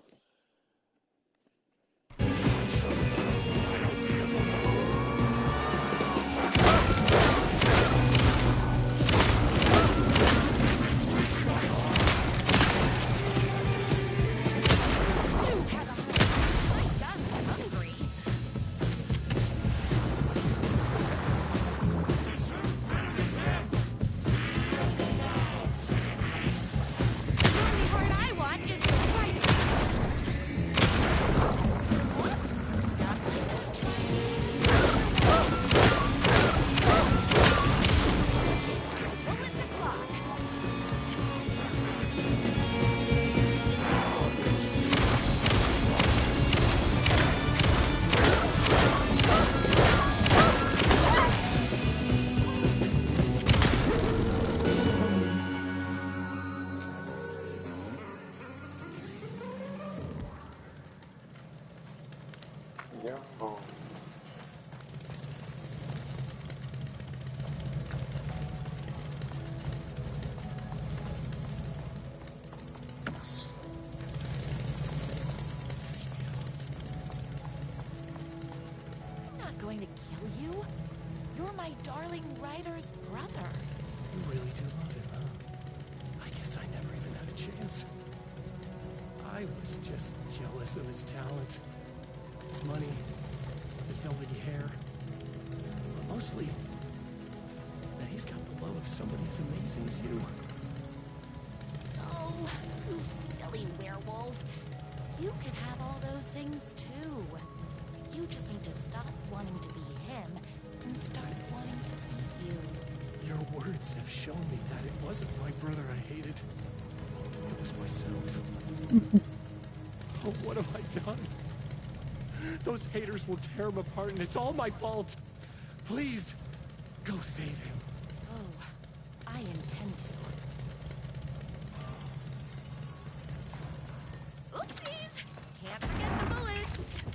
Going to kill you? You're my darling writer's brother. You really do love him, huh? I guess I never even had a chance. I was just jealous of his talent, his money, his velvety hair. But mostly, that he's got the love of somebody as amazing as you. Oh, you silly werewolf. You can have all those things too. You just need to stop wanting to be him and start wanting to be you. Your words have shown me that it wasn't my brother I hated. It was myself. Oh, what have I done? Those haters will tear him apart, and it's all my fault. Please, go save him. Oh, I intend to. Oopsies! Can't forget the bullets.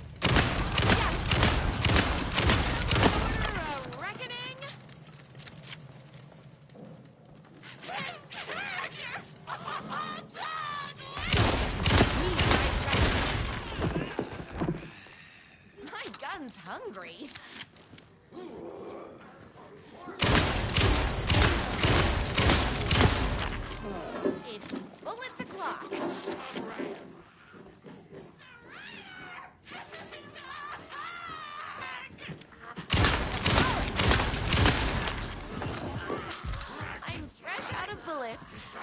Hungry. It's bullets o'clock. I'm fresh out of bullets.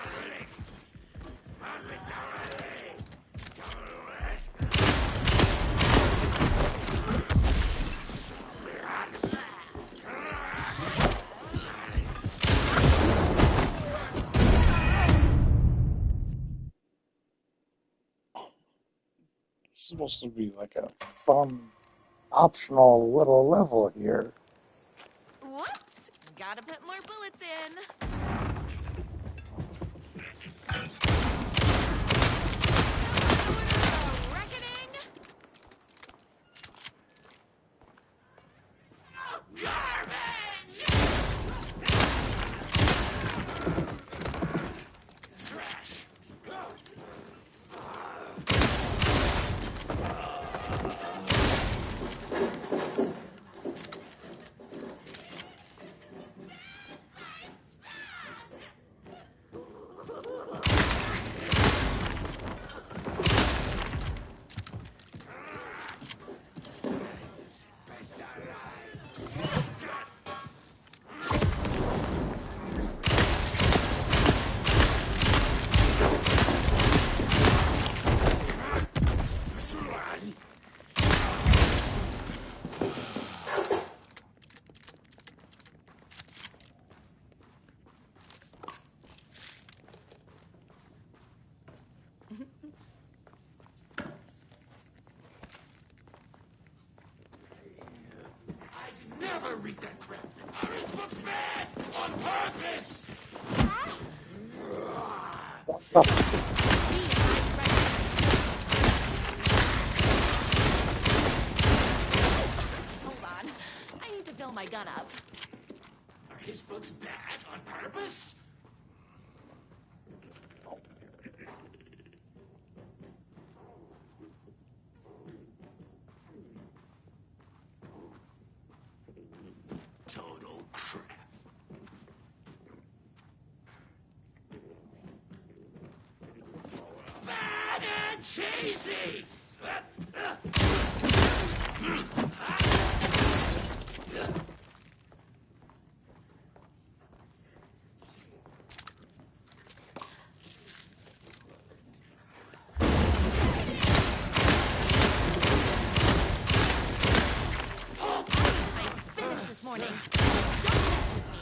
supposed to be like a fun, optional little level here. Whoops! Gotta put more bullets in. Reckoning! Garbage! Trash! Never read that crap. I read books bad on purpose. What the? Hold on. I need to fill my gun up. Are his books bad on purpose? Total crap. Bad and cheesy! I spinach this morning. Don't mess with me.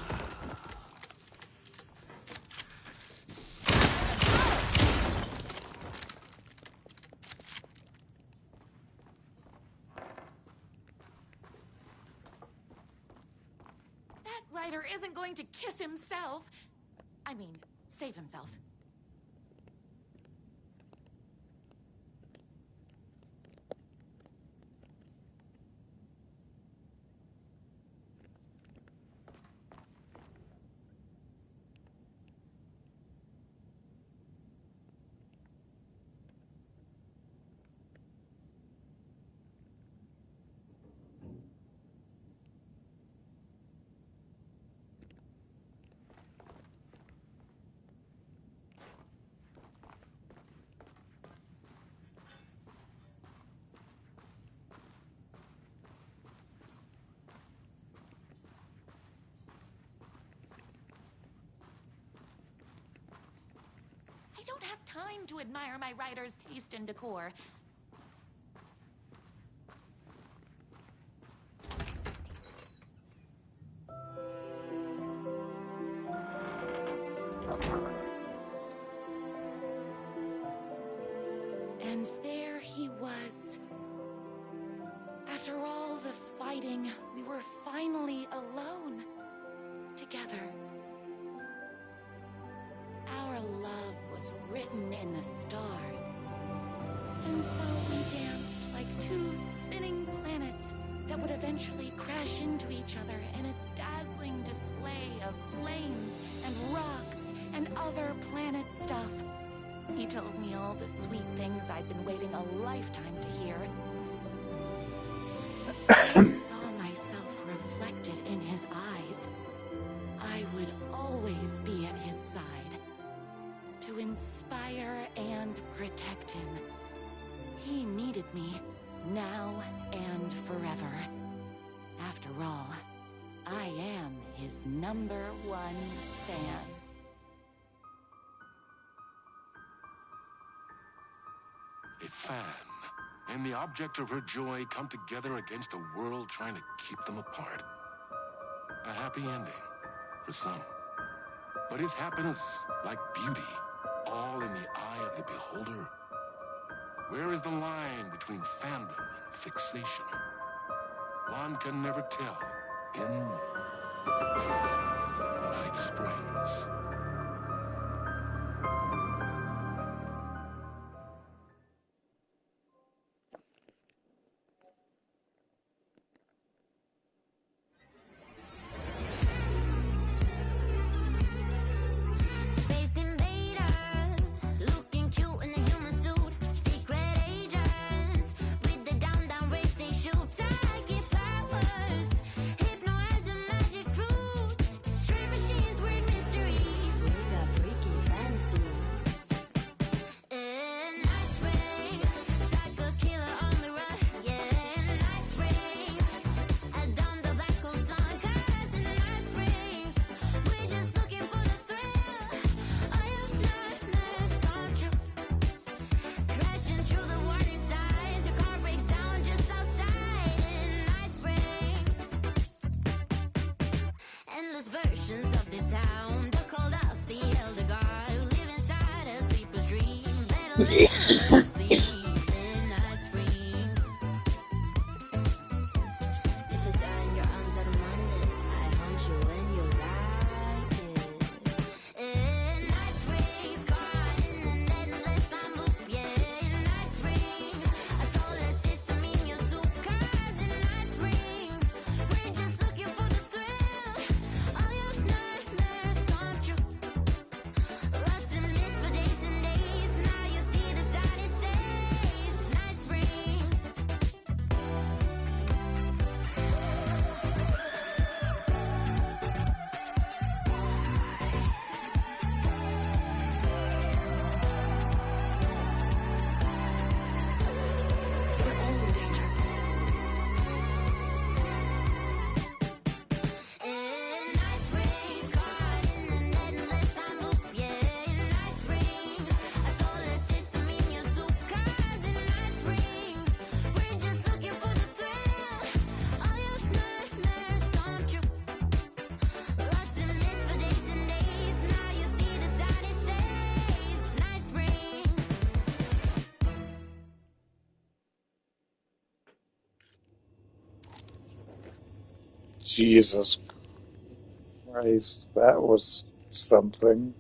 That writer isn't going to kiss himself. I mean, save himself. I don't have time to admire my writer's taste in decor. And there he was. After all the fighting, we were finally alone. Together. Our love was written in the stars. And so we danced like two spinning planets that would eventually crash into each other in a dazzling display of flames and rocks and other planet stuff. He told me all the sweet things I'd been waiting a lifetime to hear. I saw myself reflected in his eyes. I would always be at his side. To inspire and protect him. He needed me, now and forever. After all, I am his #1 fan. A fan and the object of her joy come together against a world trying to keep them apart. A happy ending for some. But is happiness, like beauty, all in the eye of the beholder? Where is the line between fandom and fixation? One can never tell in Night Springs. Space invader, looking cute in a human suit. Secret agents with the down race they shoot. Psychic powers, hypnotize a magic fruit. Strange machines, weird mysteries. We got freaky fantasies. In Night Springs, psycho killer on the run. Yeah, in Night Springs, down the black hole sun. 'Cause in Night Springs, we're just looking for the thrill. All your nightmares come true. Crashing through the warning signs. Your car breaks down just outside in Night Springs. Endless versions of this town. The called out the elder god who live inside a sleeper's dream. Better let sleep in Night Springs. If you die in your arms on a Monday, I haunt you when you like it. In Night Springs, caught in an endless time loop. Yeah, in Night Springs, a solar system in your soup. 'Cause in Night Springs, we're just looking for the thrill. All your nightmares come true. Lost in mist for days and days. Now you see the sign it says Night Springs. In Night Springs, caught in an endless time loop. Yeah, in Night Springs, a solar system in your soup. 'Cause in Night Springs, we're just looking for the thrill. All your nightmares come true. Lost in mist for days and days. Now you see the sign it says Night Springs. Jesus Christ, that was something.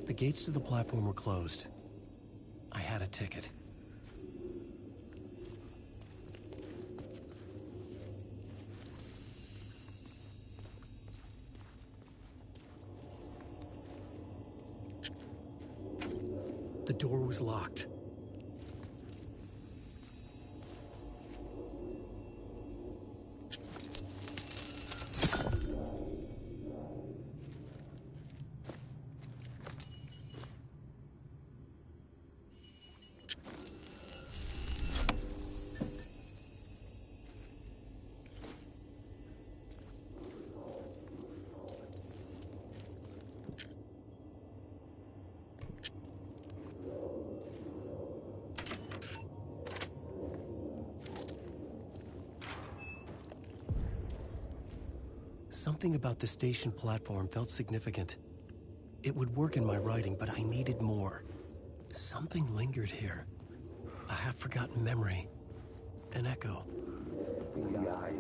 The gates to the platform were closed. I had a ticket. The door was locked. Something about the station platform felt significant. It would work in my writing, but I needed more. Something lingered here. A half-forgotten memory. An echo. An FBI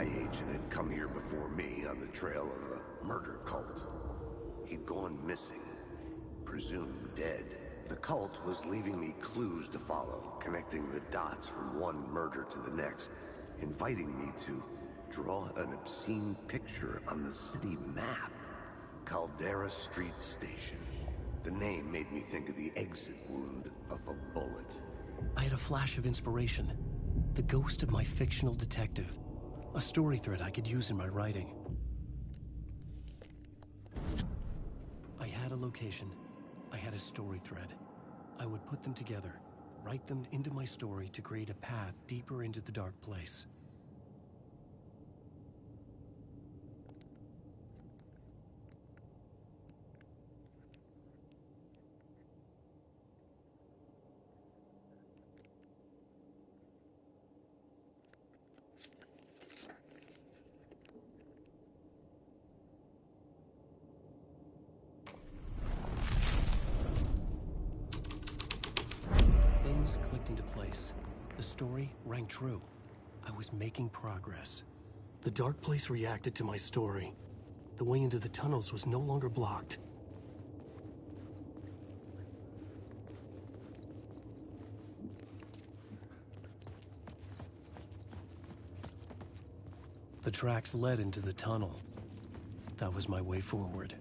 agent had come here before me on the trail of a murder cult. He'd gone missing, presumed dead. The cult was leaving me clues to follow, connecting the dots from one murder to the next, inviting me to draw an obscene picture on the city map. Caldera Street Station. The name made me think of the exit wound of a bullet. I had a flash of inspiration. The ghost of my fictional detective. A story thread I could use in my writing. I had a location. I had a story thread. I would put them together, write them into my story to create a path deeper into the dark place. clicked into place. The story rang true. I was making progress. The dark place reacted to my story. The way into the tunnels was no longer blocked. The tracks led into the tunnel. That was my way forward.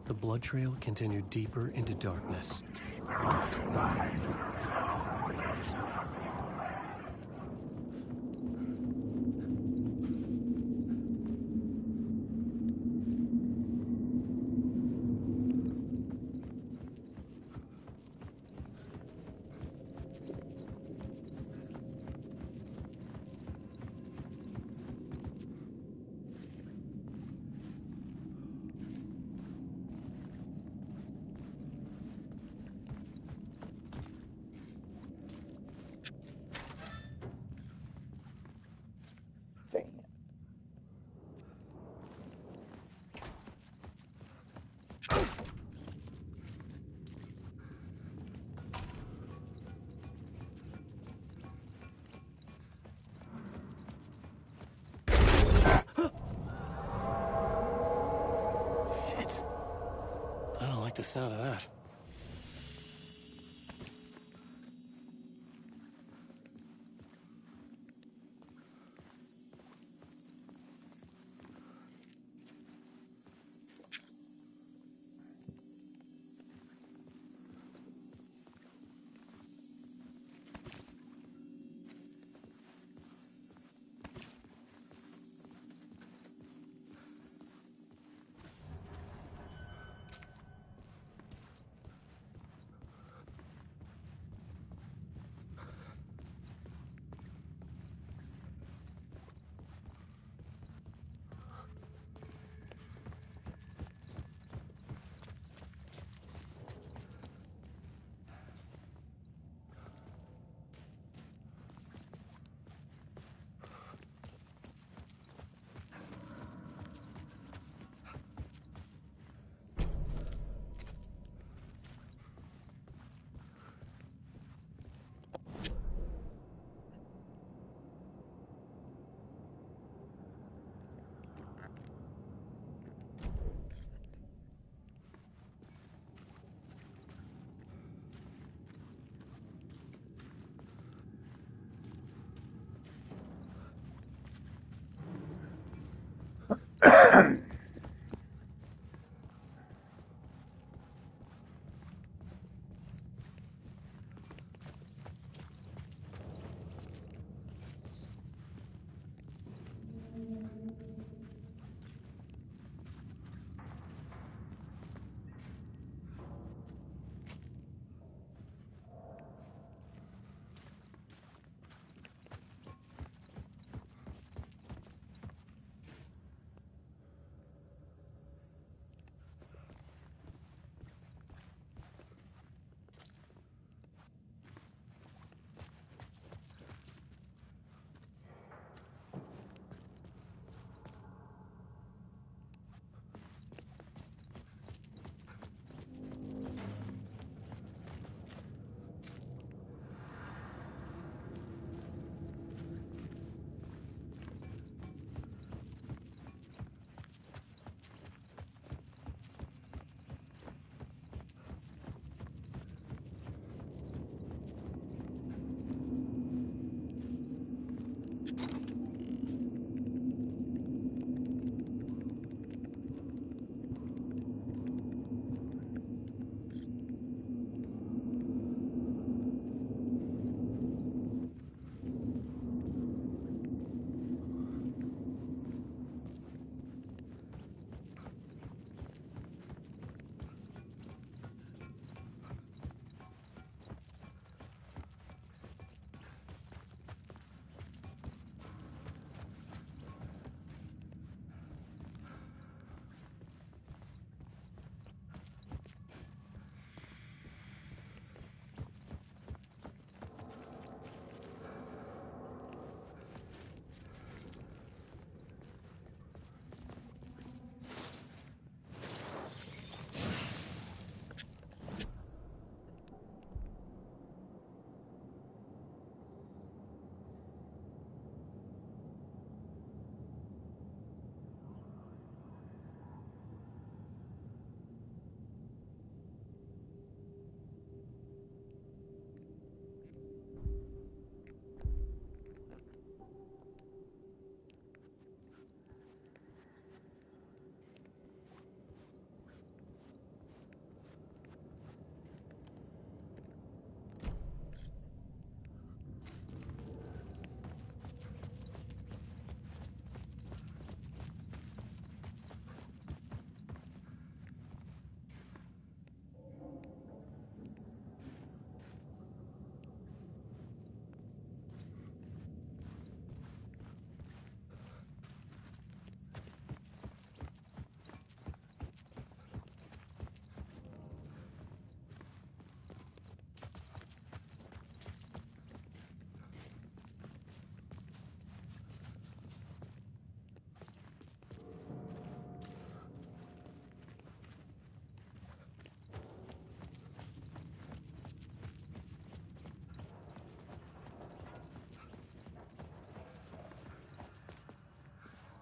The blood trail continued deeper into darkness. I don't like the sound of that.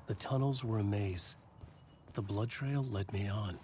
The tunnels were a maze. The blood trail led me on.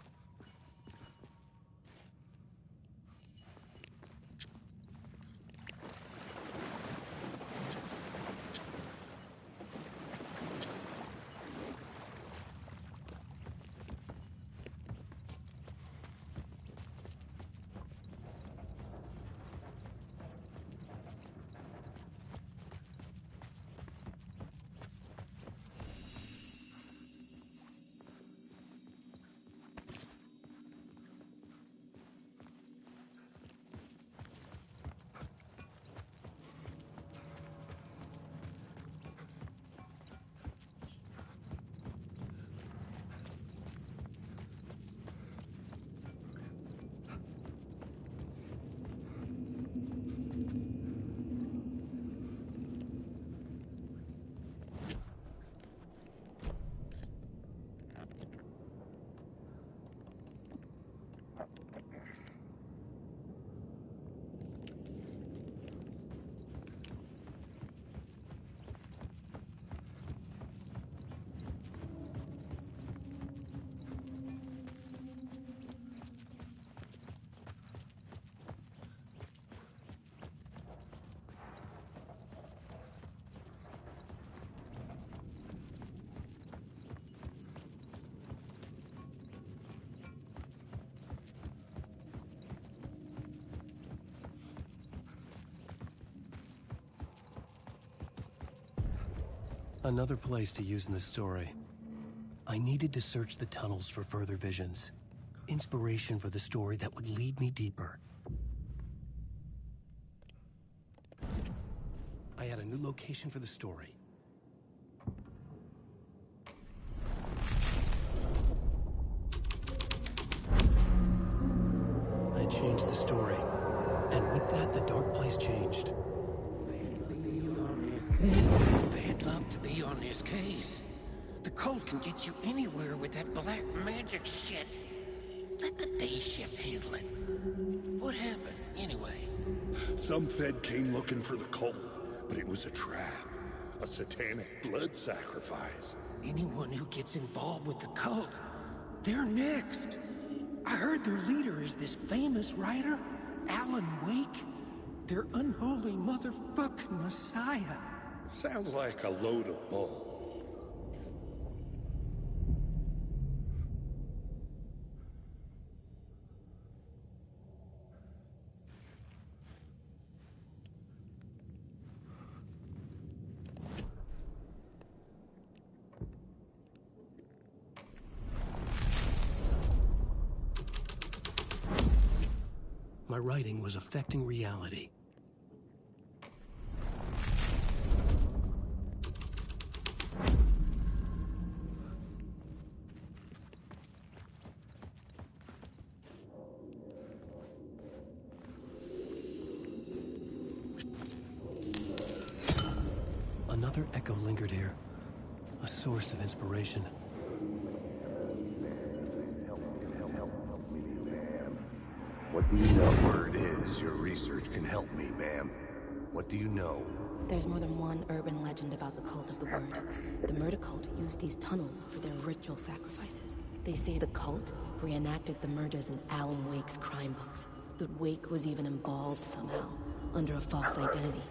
Another place to use in the story. I needed to search the tunnels for further visions. Inspiration for the story that would lead me deeper. I had a new location for the story. I changed the story. And with that, the dark place changed. It's bad luck to be on this case. The cult can get you anywhere with that black magic shit. Let the day shift handle it. What happened, anyway? Some Fed came looking for the cult, but it was a trap. A satanic blood sacrifice. Anyone who gets involved with the cult, they're next. I heard their leader is this famous writer, Alan Wake. Their unholy motherfucking messiah. Sounds like a load of bull. My writing was affecting reality. Another echo lingered here, a source of inspiration. What do you know? Word is, your research can help me, ma'am. What do you know? There's more than one urban legend about the Cult of the Word. The murder cult used these tunnels for their ritual sacrifices. They say the cult reenacted the murders in Alan Wake's crime books. That Wake was even involved somehow, under a false identity.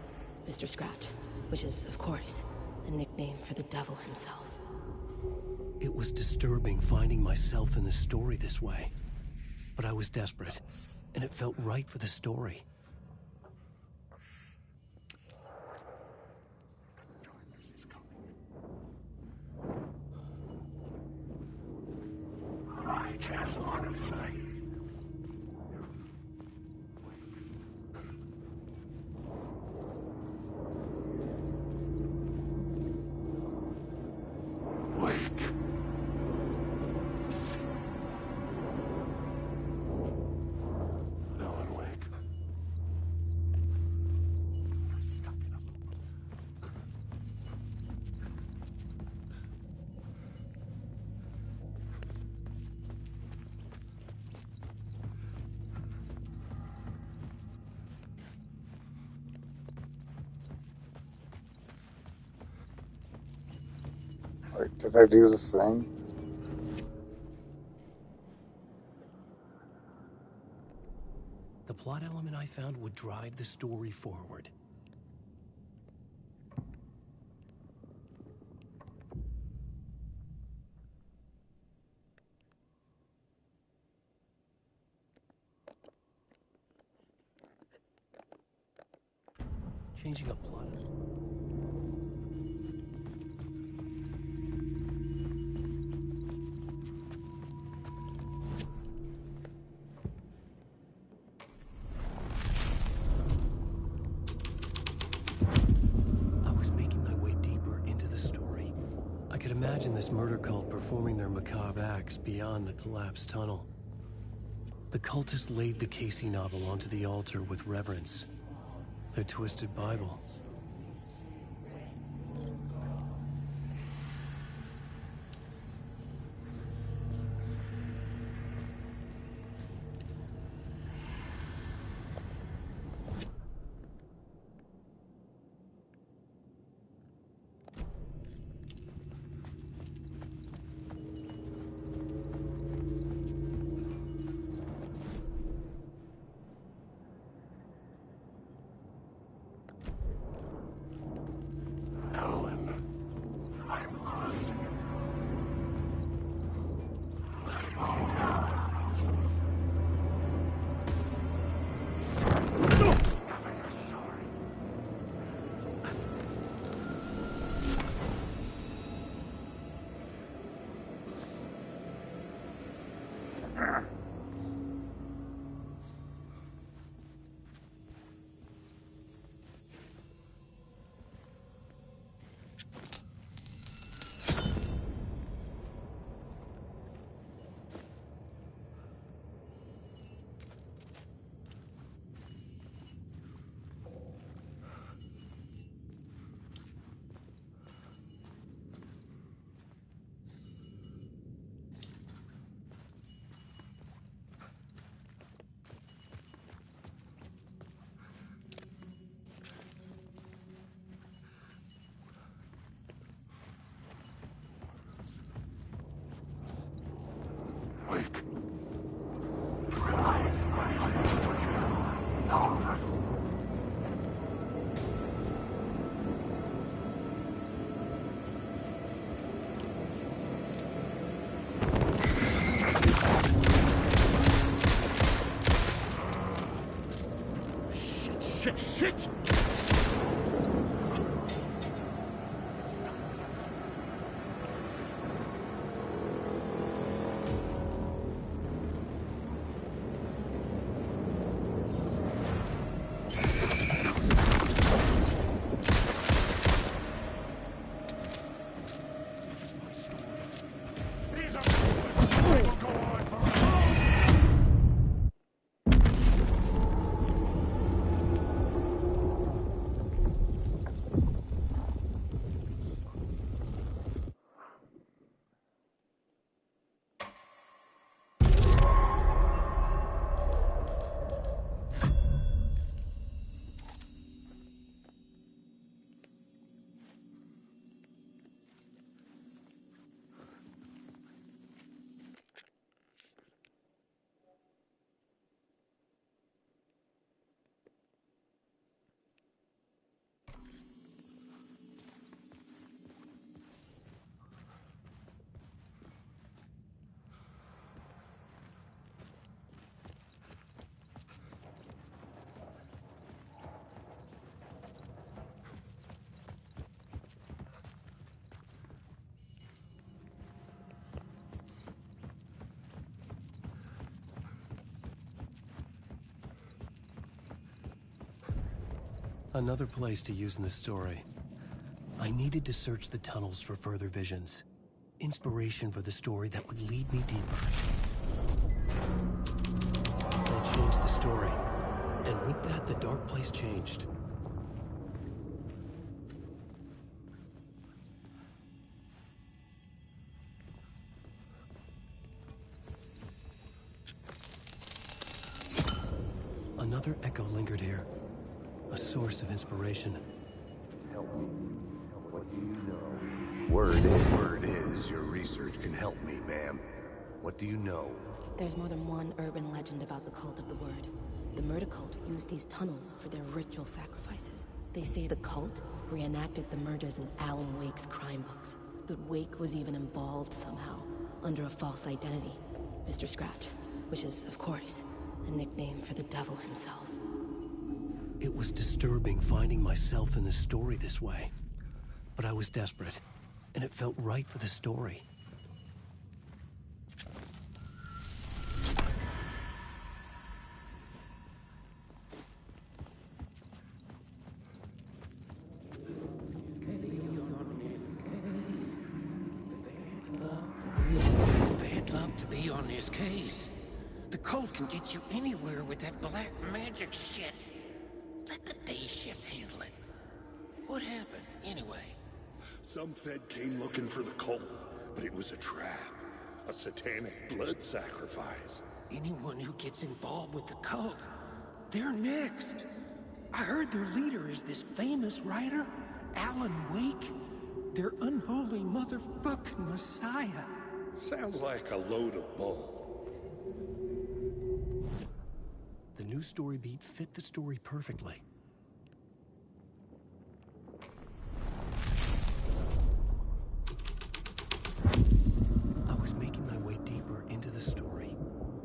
Mr. Scratch, which is, of course, a nickname for the devil himself. It was disturbing finding myself in the story this way. But I was desperate, and it felt right for the story. I just want to say. Wait, did I do this thing? The plot element I found would drive the story forward. Changing up plot. I was making my way deeper into the story. I could imagine this murder cult performing their macabre acts beyond the collapsed tunnel. The cultists laid the Casey novel onto the altar with reverence. Their twisted Bible. Shit! Another place to use in the story. I needed to search the tunnels for further visions. Inspiration for the story that would lead me deeper. I changed the story. And with that, the dark place changed. Another echo lingered here. A source of inspiration. Help me. What do you know? Word is. is your research can help me, ma'am. What do you know? There's more than one urban legend about the Cult of the Word. The murder cult used these tunnels for their ritual sacrifices. They say the cult reenacted the murders in Alan Wake's crime books. That Wake was even involved somehow, under a false identity. Mr. Scratch, which is, of course, a nickname for the devil himself. It was disturbing finding myself in the story this way. But I was desperate, and it felt right for the story. It's bad luck to be on this case. The cult can get you anywhere with that black magic shit. Let the day shift handle it. What happened, anyway? Some Fed came looking for the cult, but it was a trap. A satanic blood sacrifice. Anyone who gets involved with the cult, they're next. I heard their leader is this famous writer, Alan Wake. Their unholy motherfucking messiah. Sounds like a load of bull. The new story beat fit the story perfectly. I was making my way deeper into the story.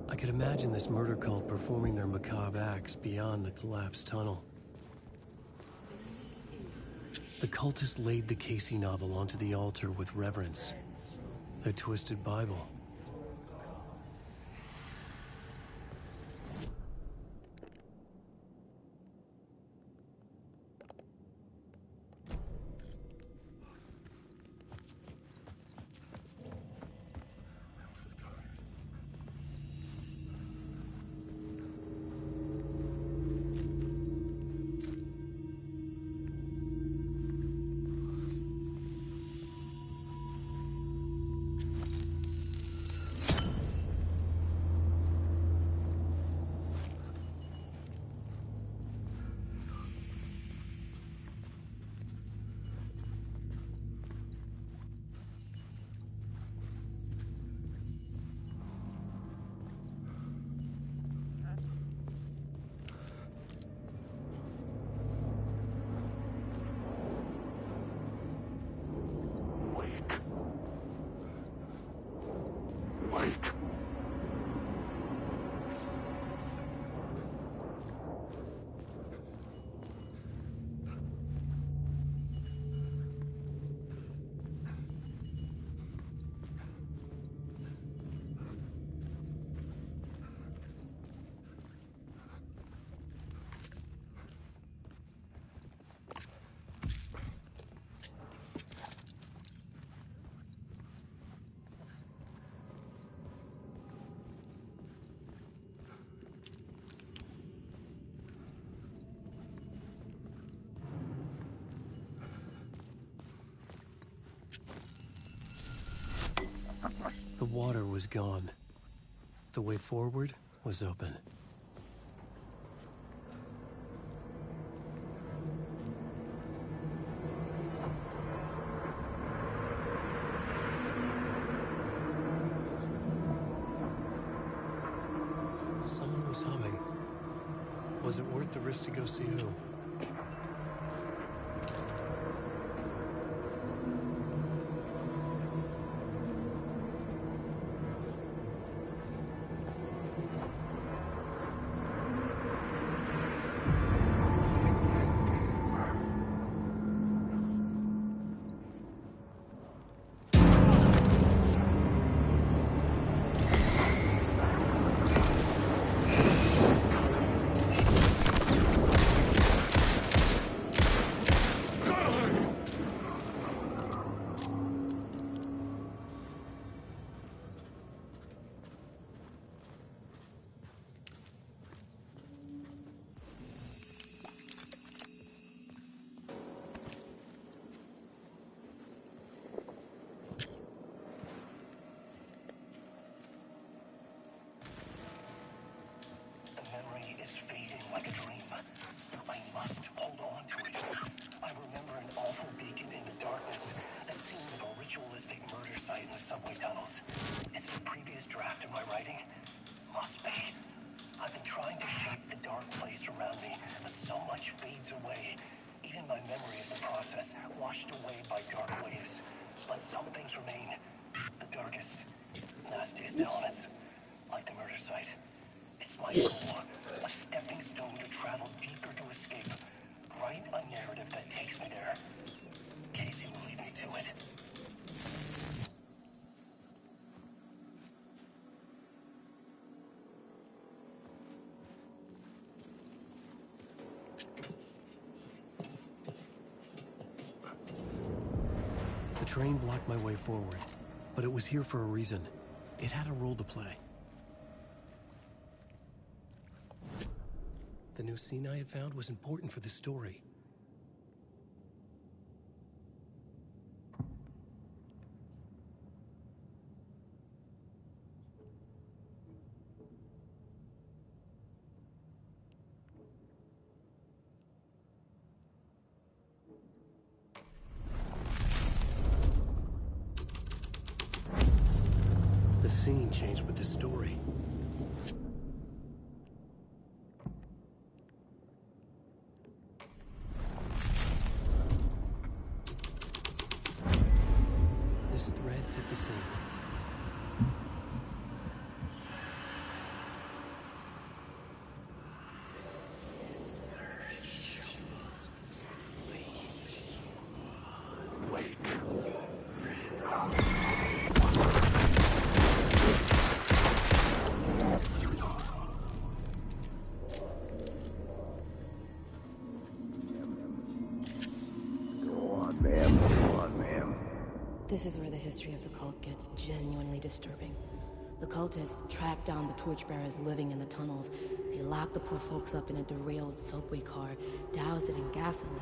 I could imagine this murder cult performing their macabre acts beyond the collapsed tunnel. The cultists laid the Casey novel onto the altar with reverence. Their twisted Bible. The water was gone. The way forward was open. Someone was humming. Was it worth the risk to go see who? some things remain. The darkest, nastiest elements, like the murder site. It's my goal, a stepping stone to travel deeper to escape. Write a narrative that takes me there. Casey will lead me to it. The train blocked my way forward, but it was here for a reason. It had a role to play. The new scene I had found was important for the story. The scene changed with the story. This thread fit the scene. This is where the history of the cult gets genuinely disturbing. The cultists tracked down the torchbearers living in the tunnels. They locked the poor folks up in a derailed subway car, doused it in gasoline.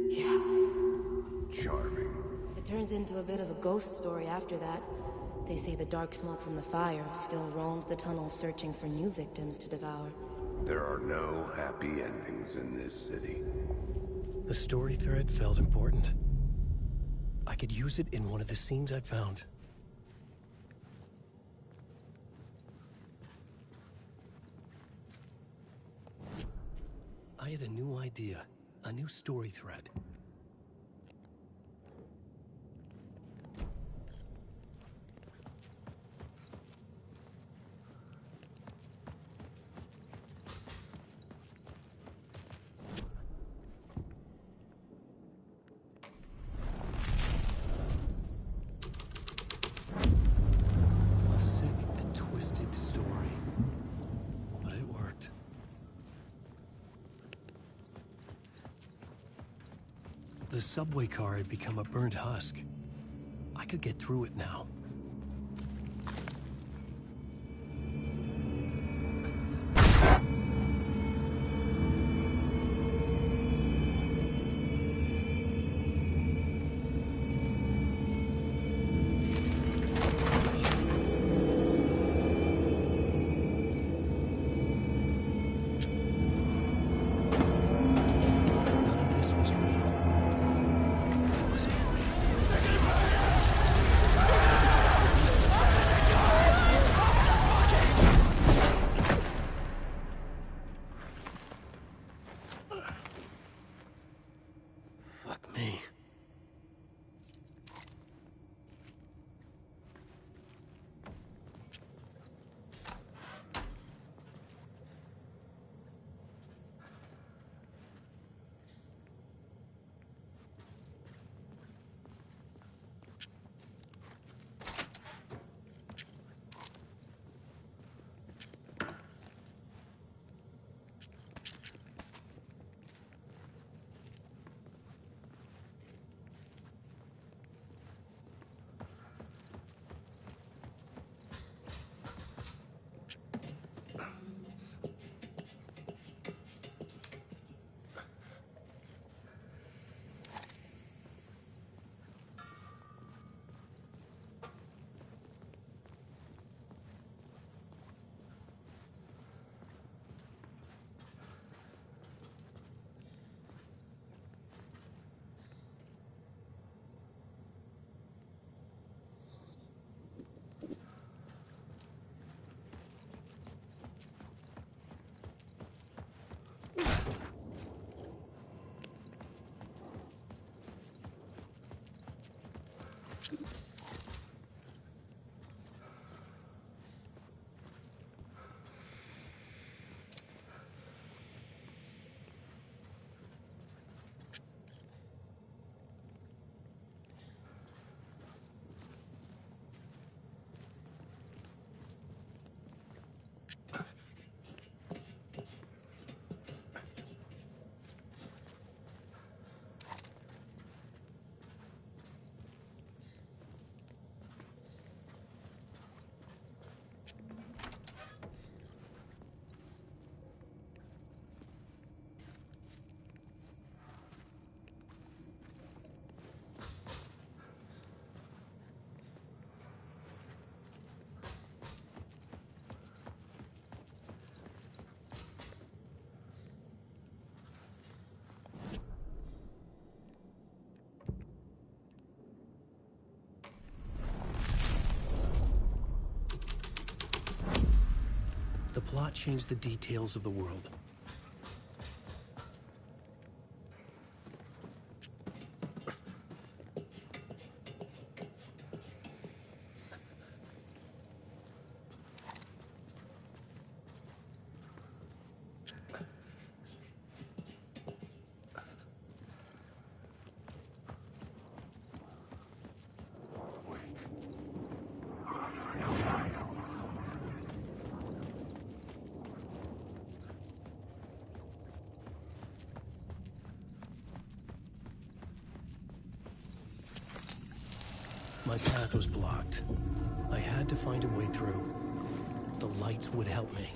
Yeah. Charming. It turns into a bit of a ghost story after that. They say the dark smoke from the fire still roams the tunnels searching for new victims to devour. There are no happy endings in this city. The story thread felt important. I could use it in one of the scenes I'd found. I had a new idea, a new story thread. A sick and twisted story, but it worked. The subway car had become a burnt husk. I could get through it now. plot changed the details of the world. My path was blocked. I had to find a way through. The lights would help me.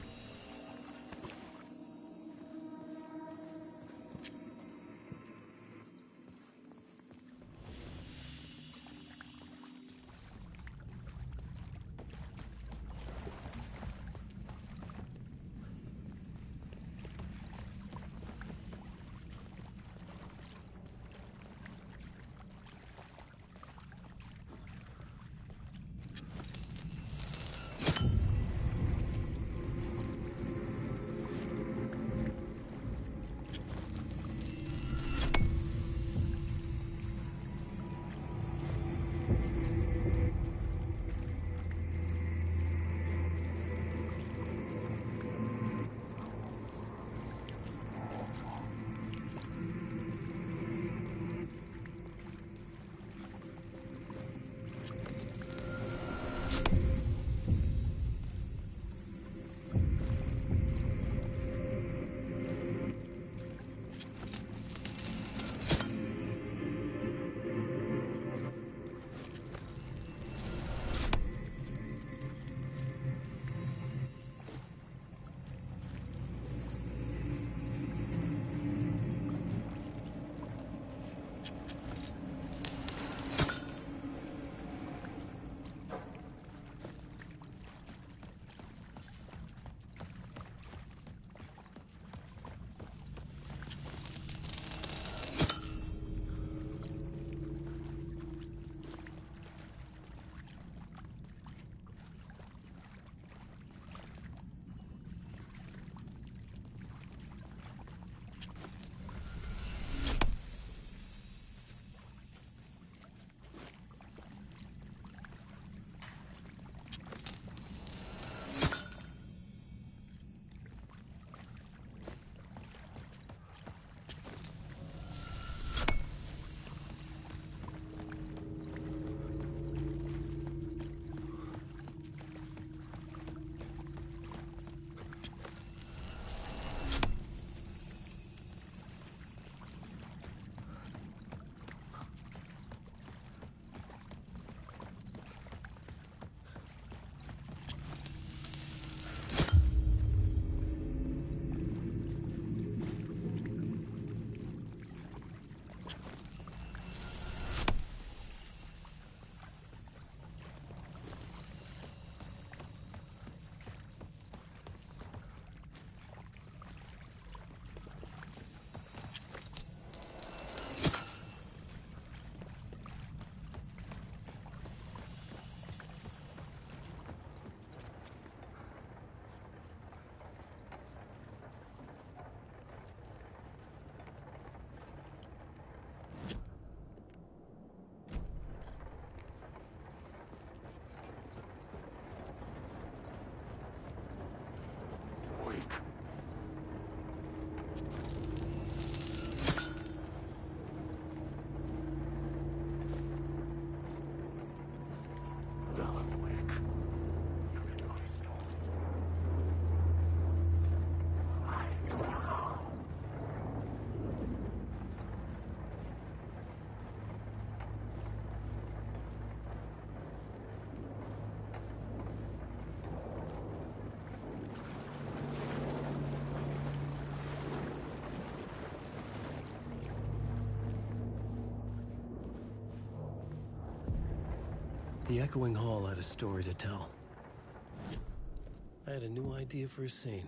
The Echoing Hall had a story to tell. I had a new idea for a scene.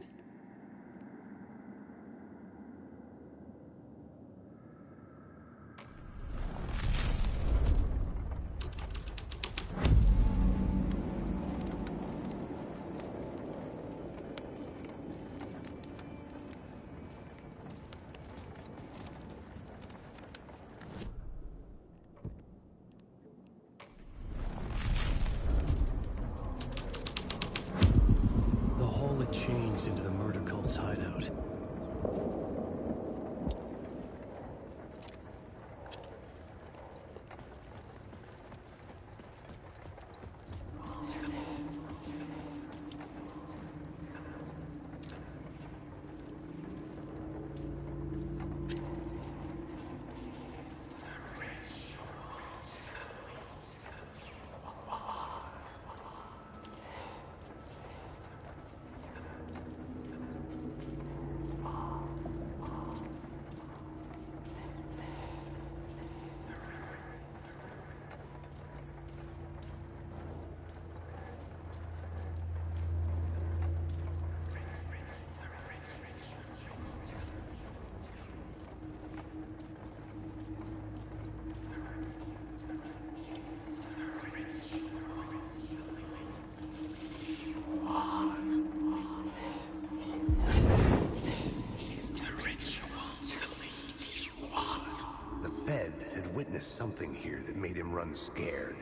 something here that made him run scared.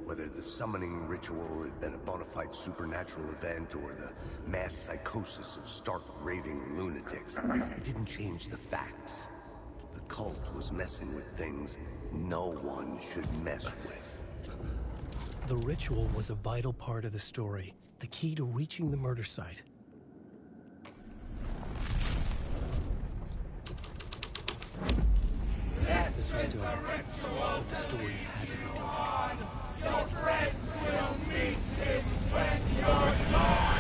Whether the summoning ritual had been a bona fide supernatural event or the mass psychosis of stark raving lunatics, it didn't change the facts. The cult was messing with things no one should mess with. The ritual was a vital part of the story, the key to reaching the murder site. This was dark, but the story had to be dark. Your friends will meet him when you're gone.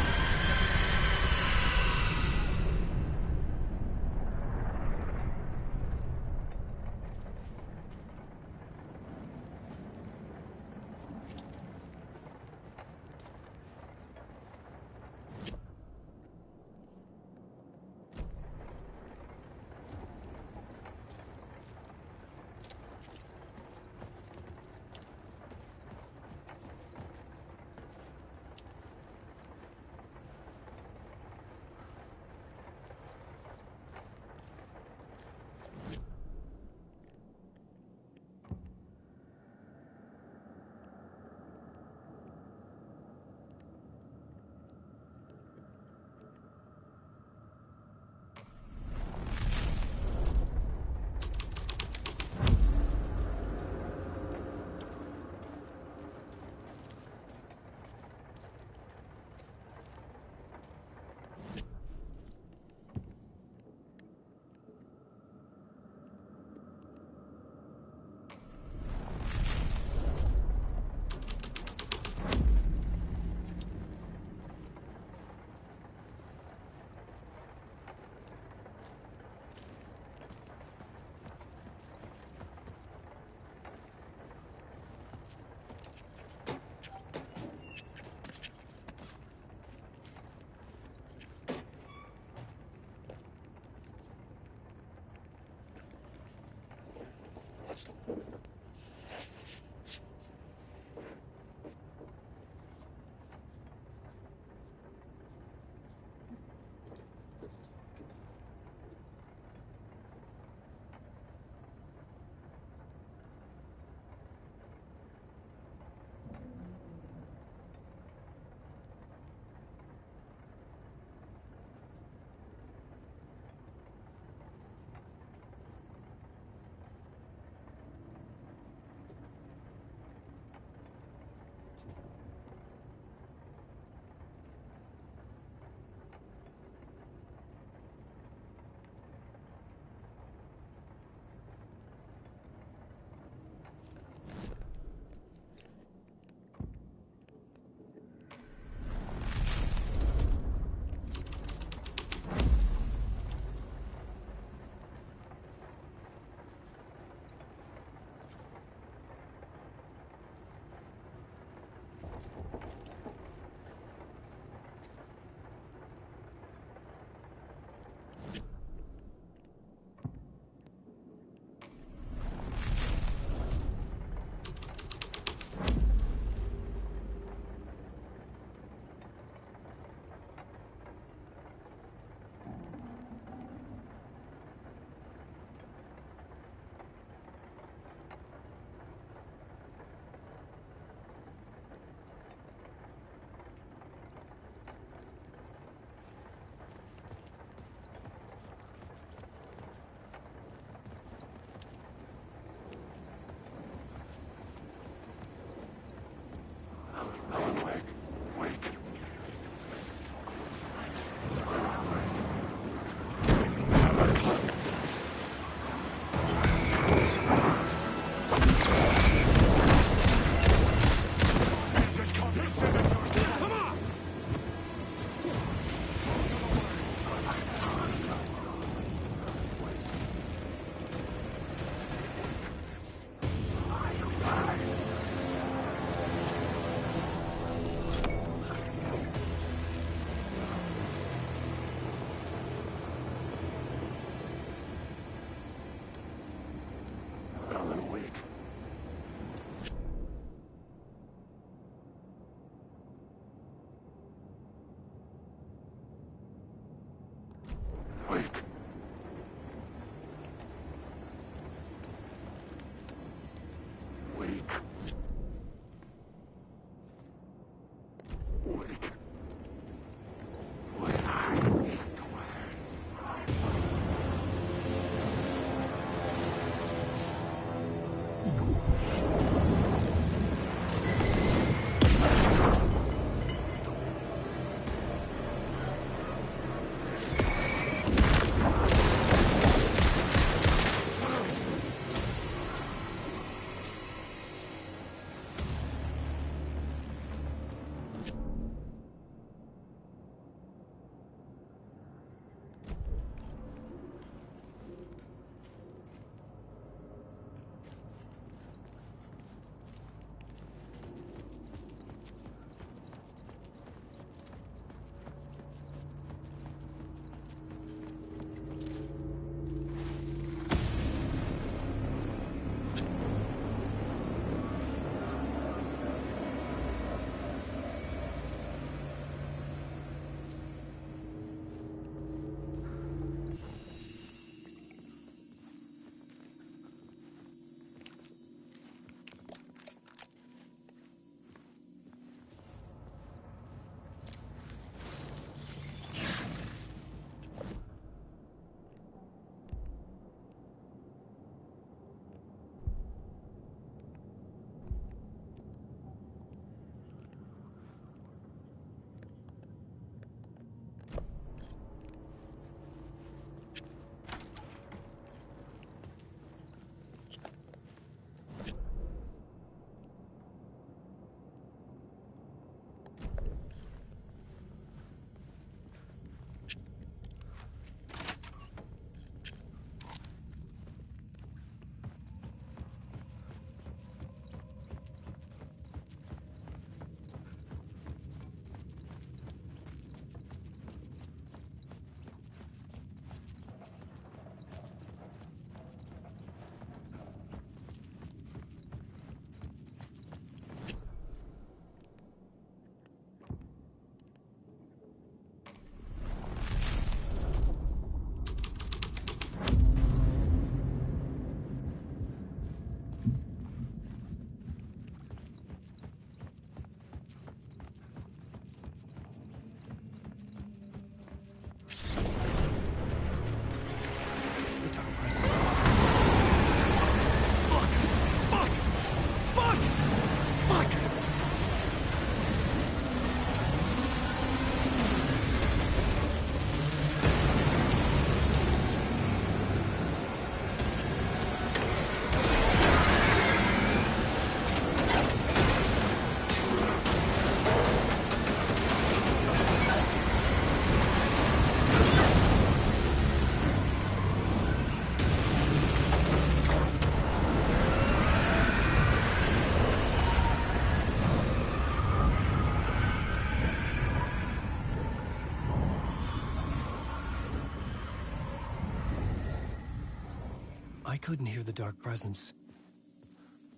I couldn't hear the dark presence.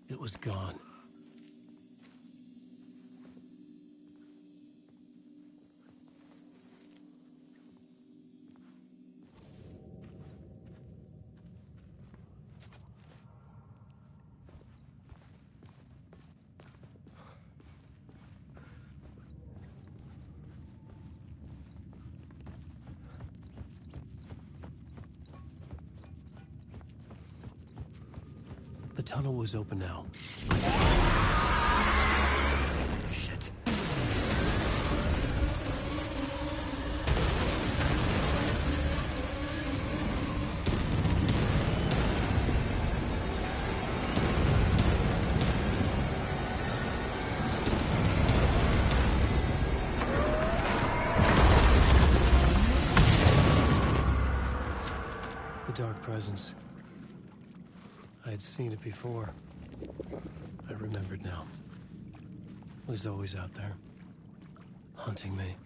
It was gone. The tunnel was open now. Shit. The dark presence. I had seen it before. I remembered now. It was always out there, hunting me.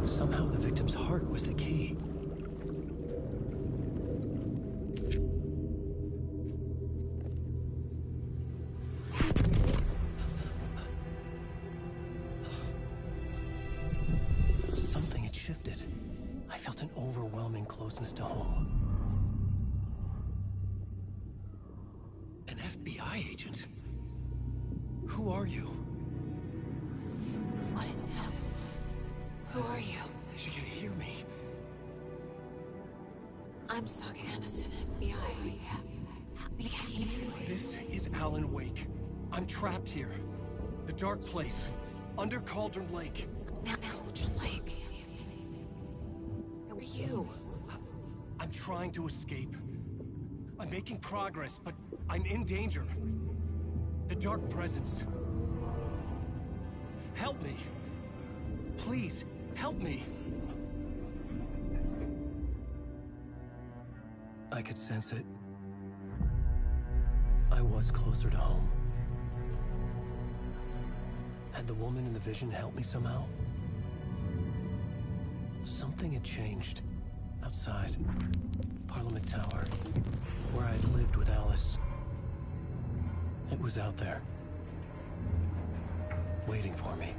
Somehow the victim's heart was the key. Something had shifted. I felt an overwhelming closeness to home. An FBI agent? Who are you? What is this? Who are you? She can hear me. I'm Saga Anderson, FBI. This is Alan Wake. I'm trapped here. The dark place. Under Cauldron Lake. Cauldron Lake? Who are you? I'm trying to escape. I'm making progress, but I'm in danger. The dark presence. Help me. Please, help me. I could sense it. I was closer to home. Had the woman in the vision helped me somehow? Something had changed. Outside. Parliament Tower. Where I'd lived with Alice. It was out there. Waiting for me.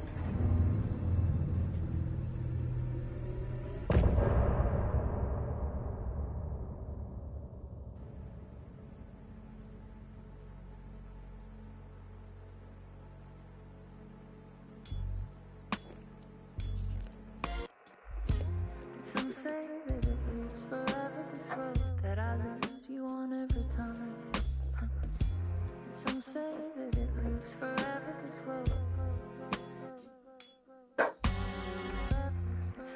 Some say that it lives forever, this road that I lose you on every time. Some say that it lives forever, this road.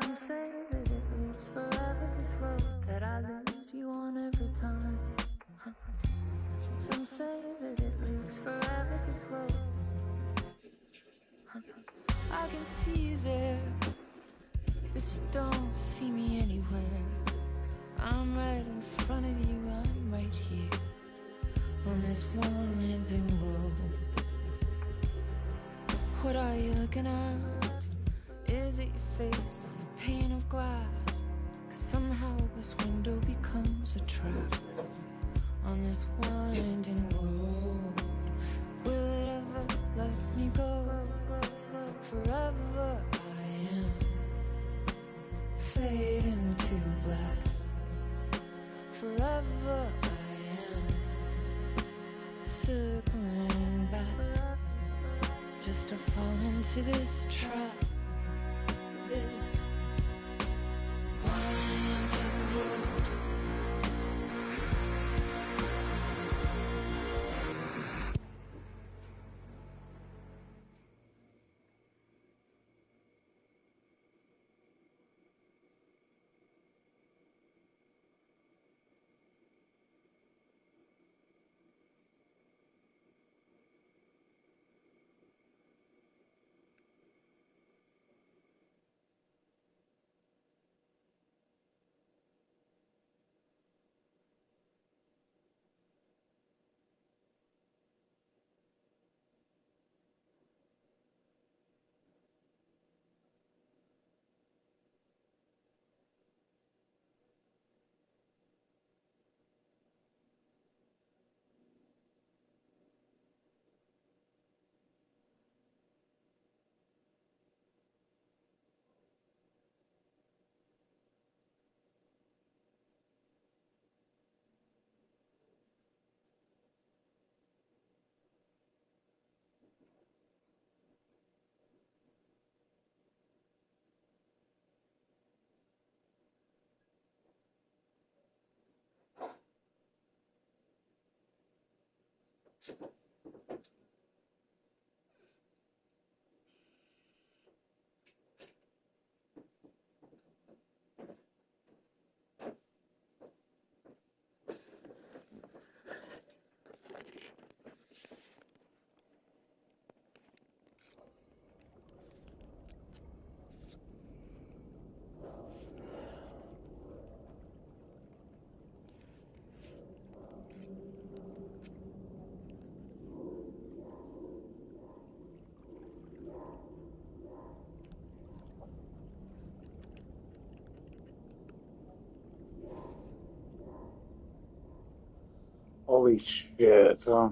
Some say that it lives forever, this road that I lose you on every time. Some say that it lives forever, this road. I can see you there, but you don't see me anywhere. I'm right in front of you, I'm right here on this winding road. What are you looking at? Is it your face on a pane of glass? 'Cause somehow this window becomes a trap on this winding road. Will it ever let me go? Forever I am fading to black. Forever I am circling back, just to fall into this trap. This winding road. Holy shit, huh?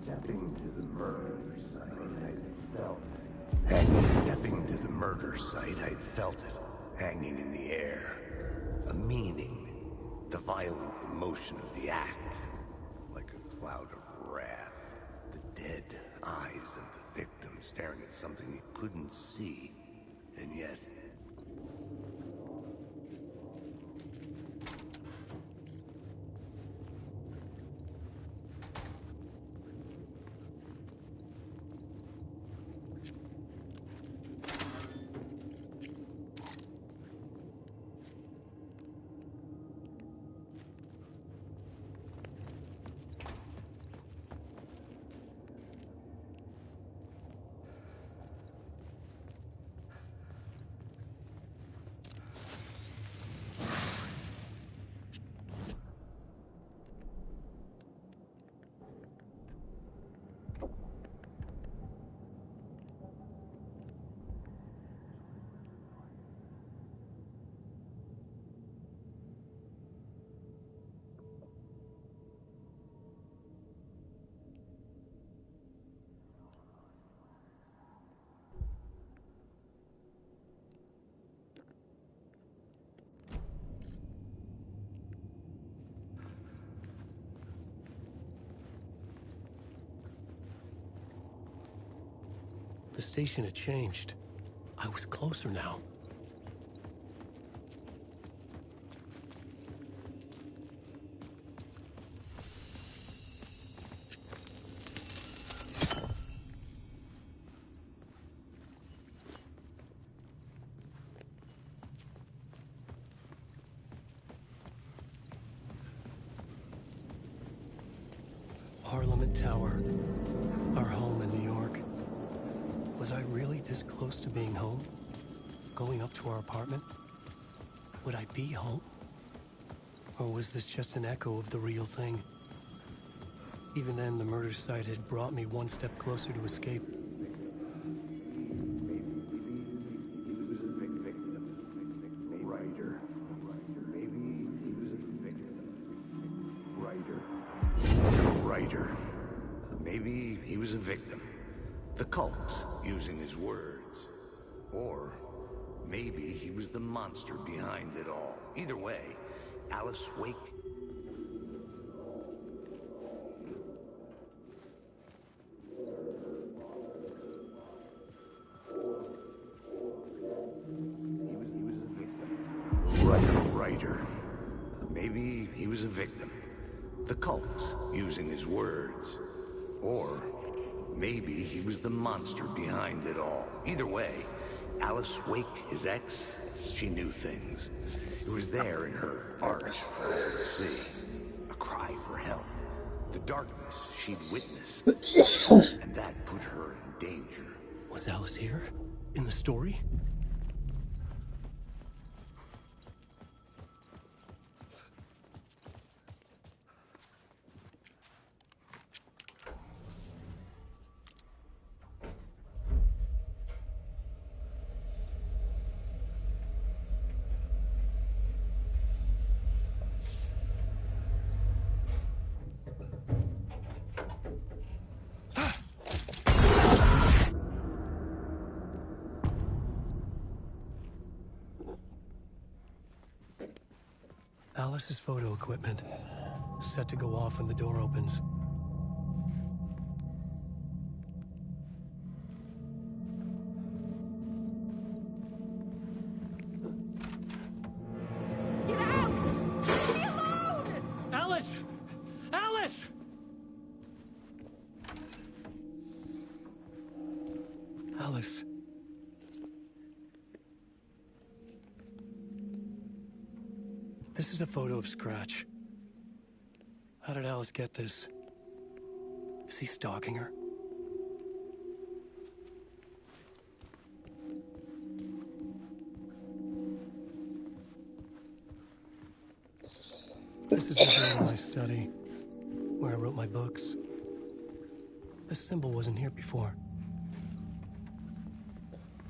Stepping to the murder site, I felt Stepping to the murder site, I'd felt it, hanging in the air. A meaning, the violent emotion of the act, like a cloud of wrath. The dead eyes of the victim staring at something he couldn't see, and yet... The station had changed. I was closer now. Parliament Tower, our home in New York. Was I really this close to being home? Going up to our apartment? Would I be home? Or was this just an echo of the real thing? Even then, the murder site had brought me one step closer to escape. Writer. Maybe he was a victim. The cult, using his words. Or maybe he was the monster behind it all. Either way, Alice Wake... Writer. Maybe he was a victim. The cult, using his words. Or maybe he was the monster behind it all. Either way, Alice Wake, his ex, she knew things. It was there in her art for all to see. A cry for help. The darkness she'd witnessed. And that put her in danger. Was Alice here? In the story? Alice's photo equipment, set to go off when the door opens. Get out! Leave me alone! Alice! Alice! Alice. This is a photo of Scratch. How did Alice get this? Is he stalking her? This is the room in my study, where I wrote my books. This symbol wasn't here before.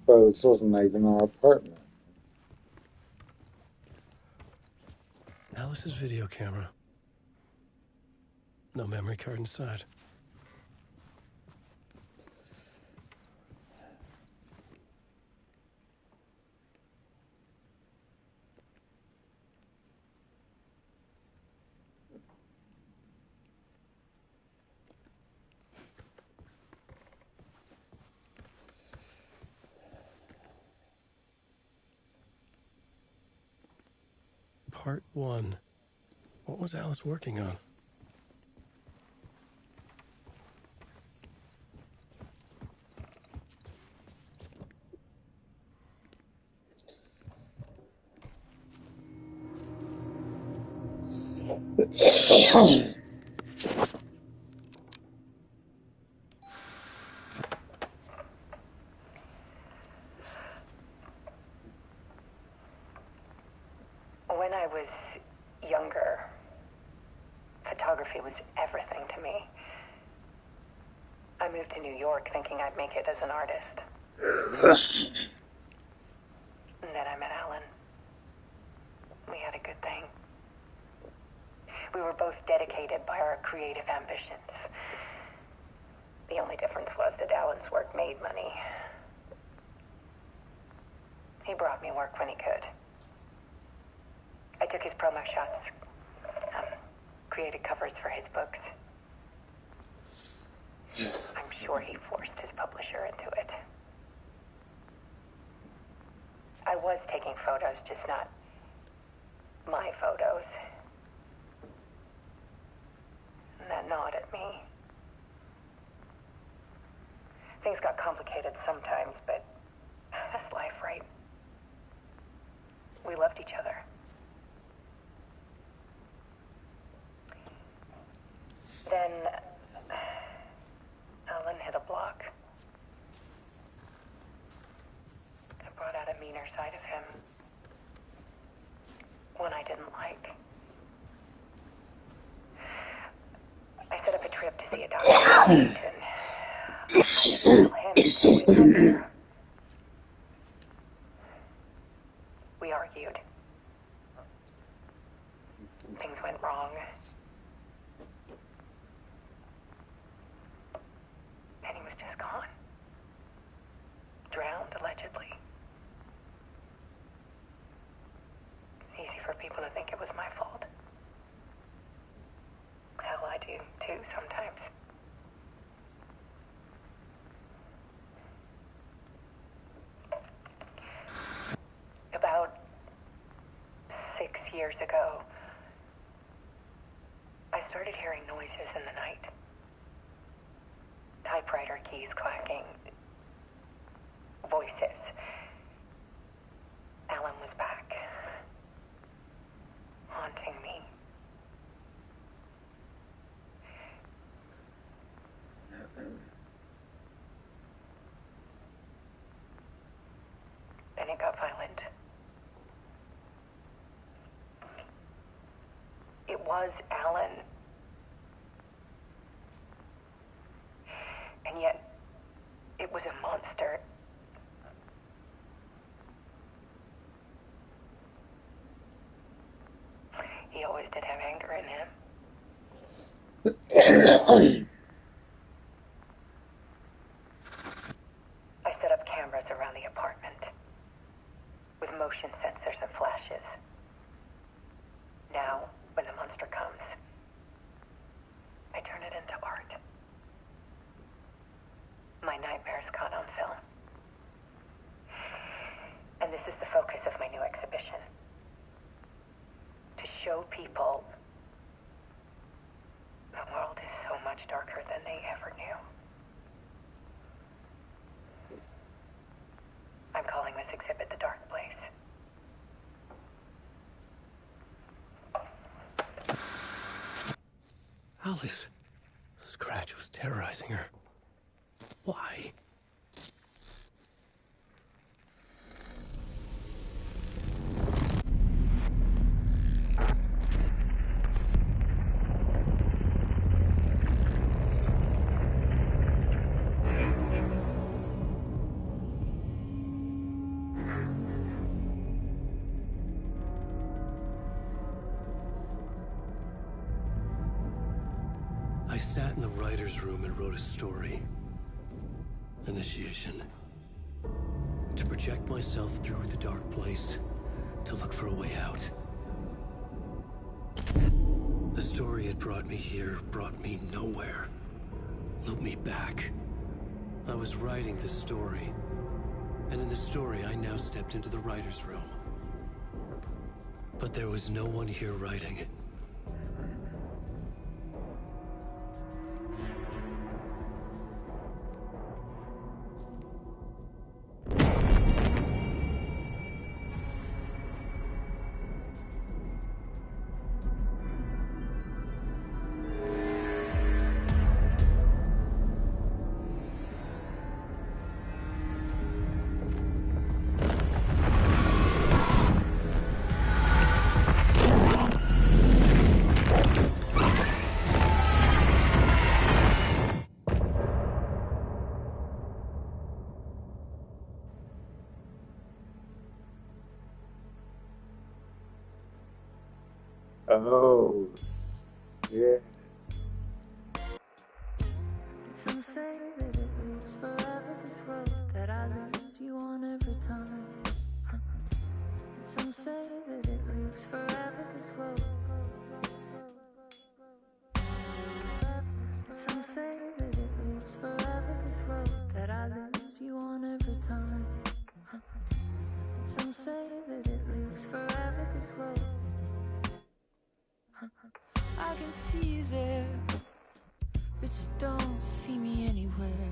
But this wasn't even our apartment. Alice's video camera. No memory card inside. Part 1. What was Alice working on? When I was younger, photography was everything to me. I moved to New York thinking I'd make it as an artist. And then I met Alan. We had a good thing. We were both dedicated by our creative ambitions. The only difference was that Alan's work made money. He brought me work when he could. I took his promo shots, created covers for his books. I'm sure he forced his publisher into it. I was taking photos, just not my photos. And that gnawed at me. Things got complicated sometimes, but that's life, right? We loved each other. Then Alan hit a block. I brought out a meaner side of him. One I didn't like. I set up a trip Washington. I just tell him to wait out there. We argued. Things went wrong. Penny was just gone. Drowned, allegedly. Easy for people to think it was my fault. Hell, I do too sometimes. About 6 years ago, I started hearing noises in the night. Typewriter keys clacking. Voices. Alan was back. Haunting me. Then it got violent. It was Alan. And yet, it was a monster. He always did have anger in him. I set up cameras around the apartment with motion sensors and flashes. Now, when the monster comes, I turn it into art. My nightmares caught on film. And this is the focus of my new exhibition. To show people the world is so much darker than they ever knew. I'm calling this exhibit The Dark Place. Alice. Scratch was terrorizing her. Why? I sat in the writer's room and wrote a story. Initiation. To project myself through the dark place, to look for a way out. The story had brought me here, brought me nowhere. Looped me back. I was writing the story. And in the story, I now stepped into the writer's room. But there was no one here writing it. Oh, yeah. Some say that it lives forever, this road that I lose you on every time. Some say that it lives forever, this road. Some say that it lives forever, this road that I lose you on every time. Some say that it lives forever, this road. I can see you there, but you don't see me anywhere.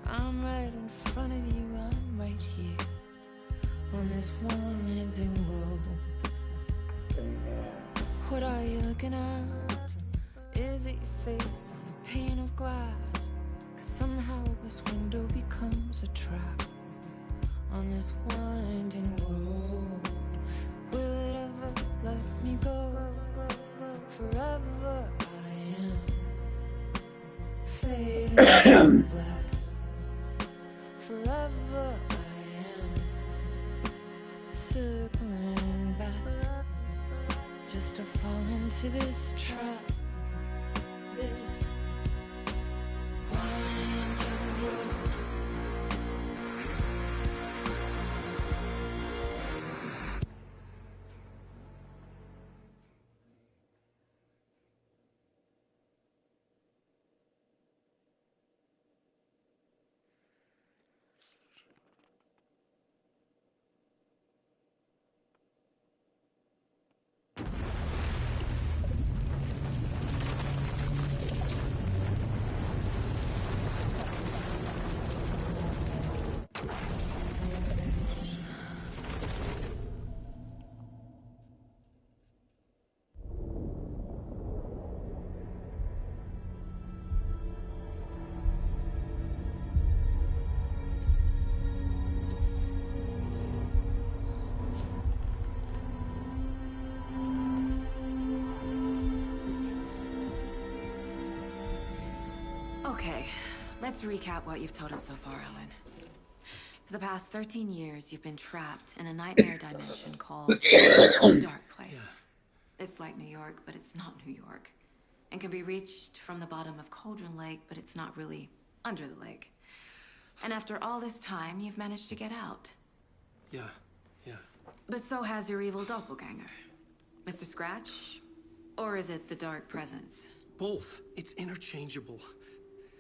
I'm right in front of you, I'm right here on this long winding road. What are you looking at? Is it your face on a pane of glass? 'Cause somehow this window becomes a trap on this winding road. Will it ever let me go? Forever I am fading. fading to black. Forever I am circling back, just to fall into this trap. This winding road. Okay, let's recap what you've told us so far, Ellen. For the past 13 years, you've been trapped in a nightmare dimension called the Dark Place. It's like New York, but it's not New York. And can be reached from the bottom of Cauldron Lake, but it's not really under the lake. And after all this time, you've managed to get out. Yeah. But so has your evil doppelganger. Mr. Scratch? Or is it the Dark Presence? Both. It's interchangeable.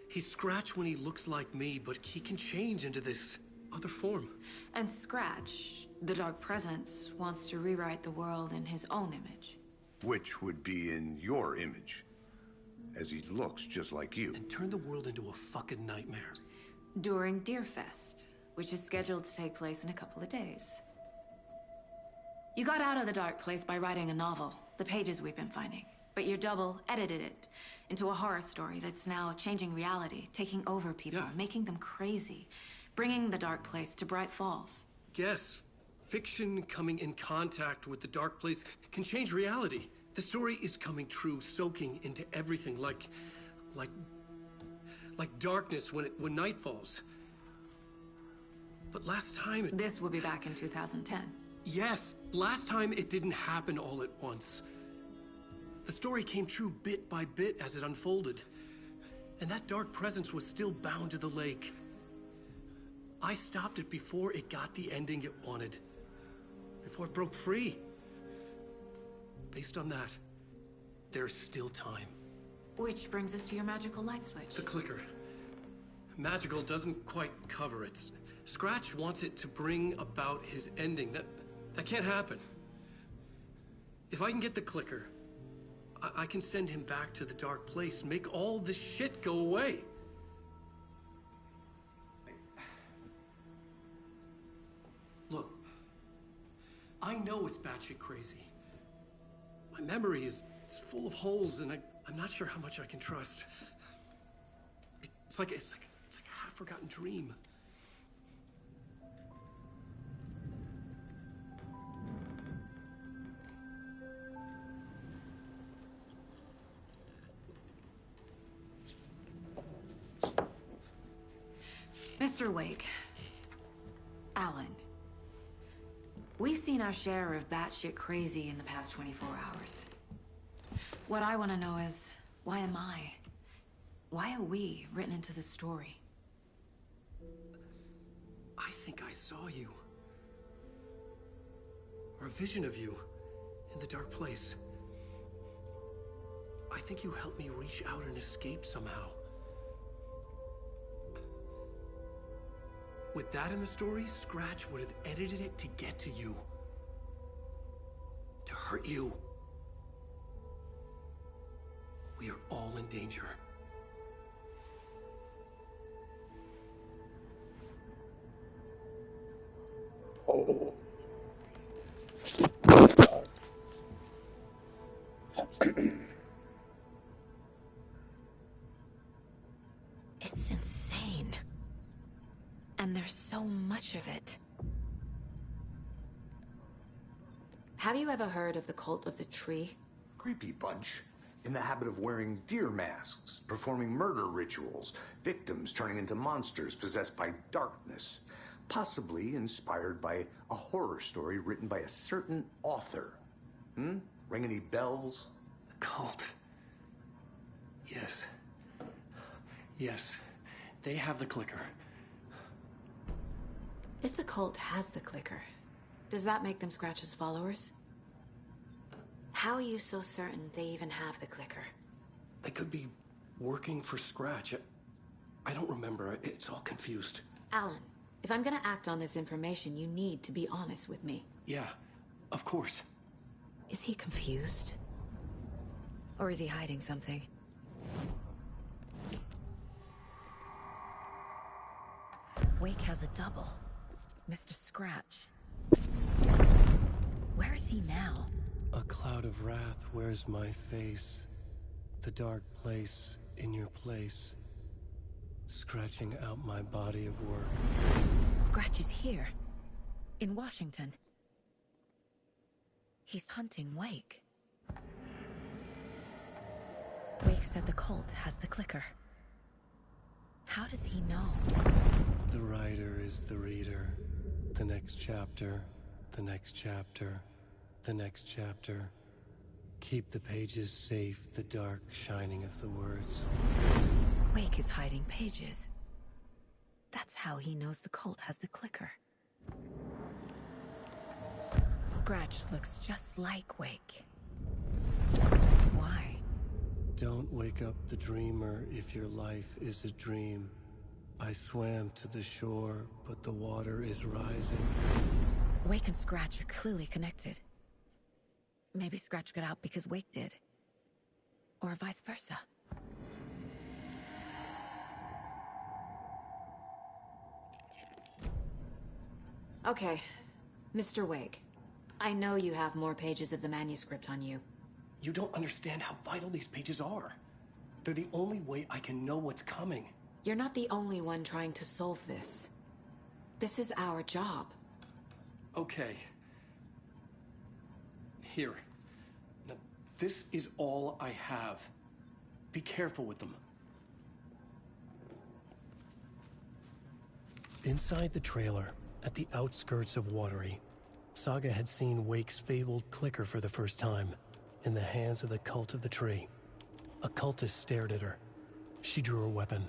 He's Scratch when he looks like me, but he can change into this other form. And Scratch, the Dark Presence, wants to rewrite the world in his own image. Which would be in your image, as he looks just like you. And turn the world into a fucking nightmare. During Deerfest, which is scheduled to take place in a couple of days. You got out of the Dark Place by writing a novel, the pages we've been finding. But your double edited it into a horror story that's now changing reality, taking over people, making them crazy, bringing the Dark Place to Bright Falls. Yes, fiction coming in contact with the Dark Place can change reality. The story is coming true, soaking into everything, like darkness when night falls. But last time This will be back in 2010. Yes, last time it didn't happen all at once. The story came true bit by bit as it unfolded. And that Dark Presence was still bound to the lake. I stopped it before it got the ending it wanted. Before it broke free. Based on that, there's still time. Which brings us to your magical light switch. The clicker. Magical doesn't quite cover it. Scratch wants it to bring about his ending. That can't happen. If I can get the clicker, I can send him back to the Dark Place, make all this shit go away. Look, I know it's batshit crazy. My memory is full of holes, and I'm not sure how much I can trust. It's like a half-forgotten dream. Mr. Wake, Alan, we've seen our share of batshit crazy in the past 24 hours. What I want to know is, why am I? Why are we written into the story? I think I saw you. Or a vision of you in the Dark Place. I think you helped me reach out and escape somehow. With that in the story, Scratch would have edited it to get to you. To hurt you. We are all in danger. Oh. It's insane. And there's so much of it. Have you ever heard of the Cult of the Tree? Creepy bunch. in the habit of wearing deer masks, performing murder rituals, victims turning into monsters possessed by darkness, possibly inspired by a horror story written by a certain author. Ring any bells? A cult. Yes. Yes. They have the clicker. If the cult has the clicker, does that make them Scratch's followers? How are you so certain they even have the clicker? They could be working for Scratch. I don't remember. It's all confused. Alan, if I'm gonna act on this information, you need to be honest with me. Yeah, of course. Is he confused? Or is he hiding something? Wake has a double. Mr. Scratch. Where is he now? A cloud of wrath wears my face. The dark place in your place. Scratching out my body of work. Scratch is here. In Washington. He's hunting Wake. Wake said the cult has the clicker. How does he know? The writer is the reader. The next chapter, the next chapter, the next chapter. Keep the pages safe, the dark shining of the words. Wake is hiding pages. That's how he knows the cult has the clicker. Scratch looks just like Wake. Why? Don't wake up the dreamer if your life is a dream. I swam to the shore, but the water is rising. Wake and Scratch are clearly connected. Maybe Scratch got out because Wake did. Or vice versa. Okay, Mr. Wake. I know you have more pages of the manuscript on you. You don't understand how vital these pages are. They're the only way I can know what's coming. You're not the only one trying to solve this. This is our job. Okay. Here. Now, this is all I have. Be careful with them. Inside the trailer, at the outskirts of Watery, Saga had seen Wake's fabled clicker for the first time, in the hands of the Cult of the Tree. A cultist stared at her. She drew her weapon.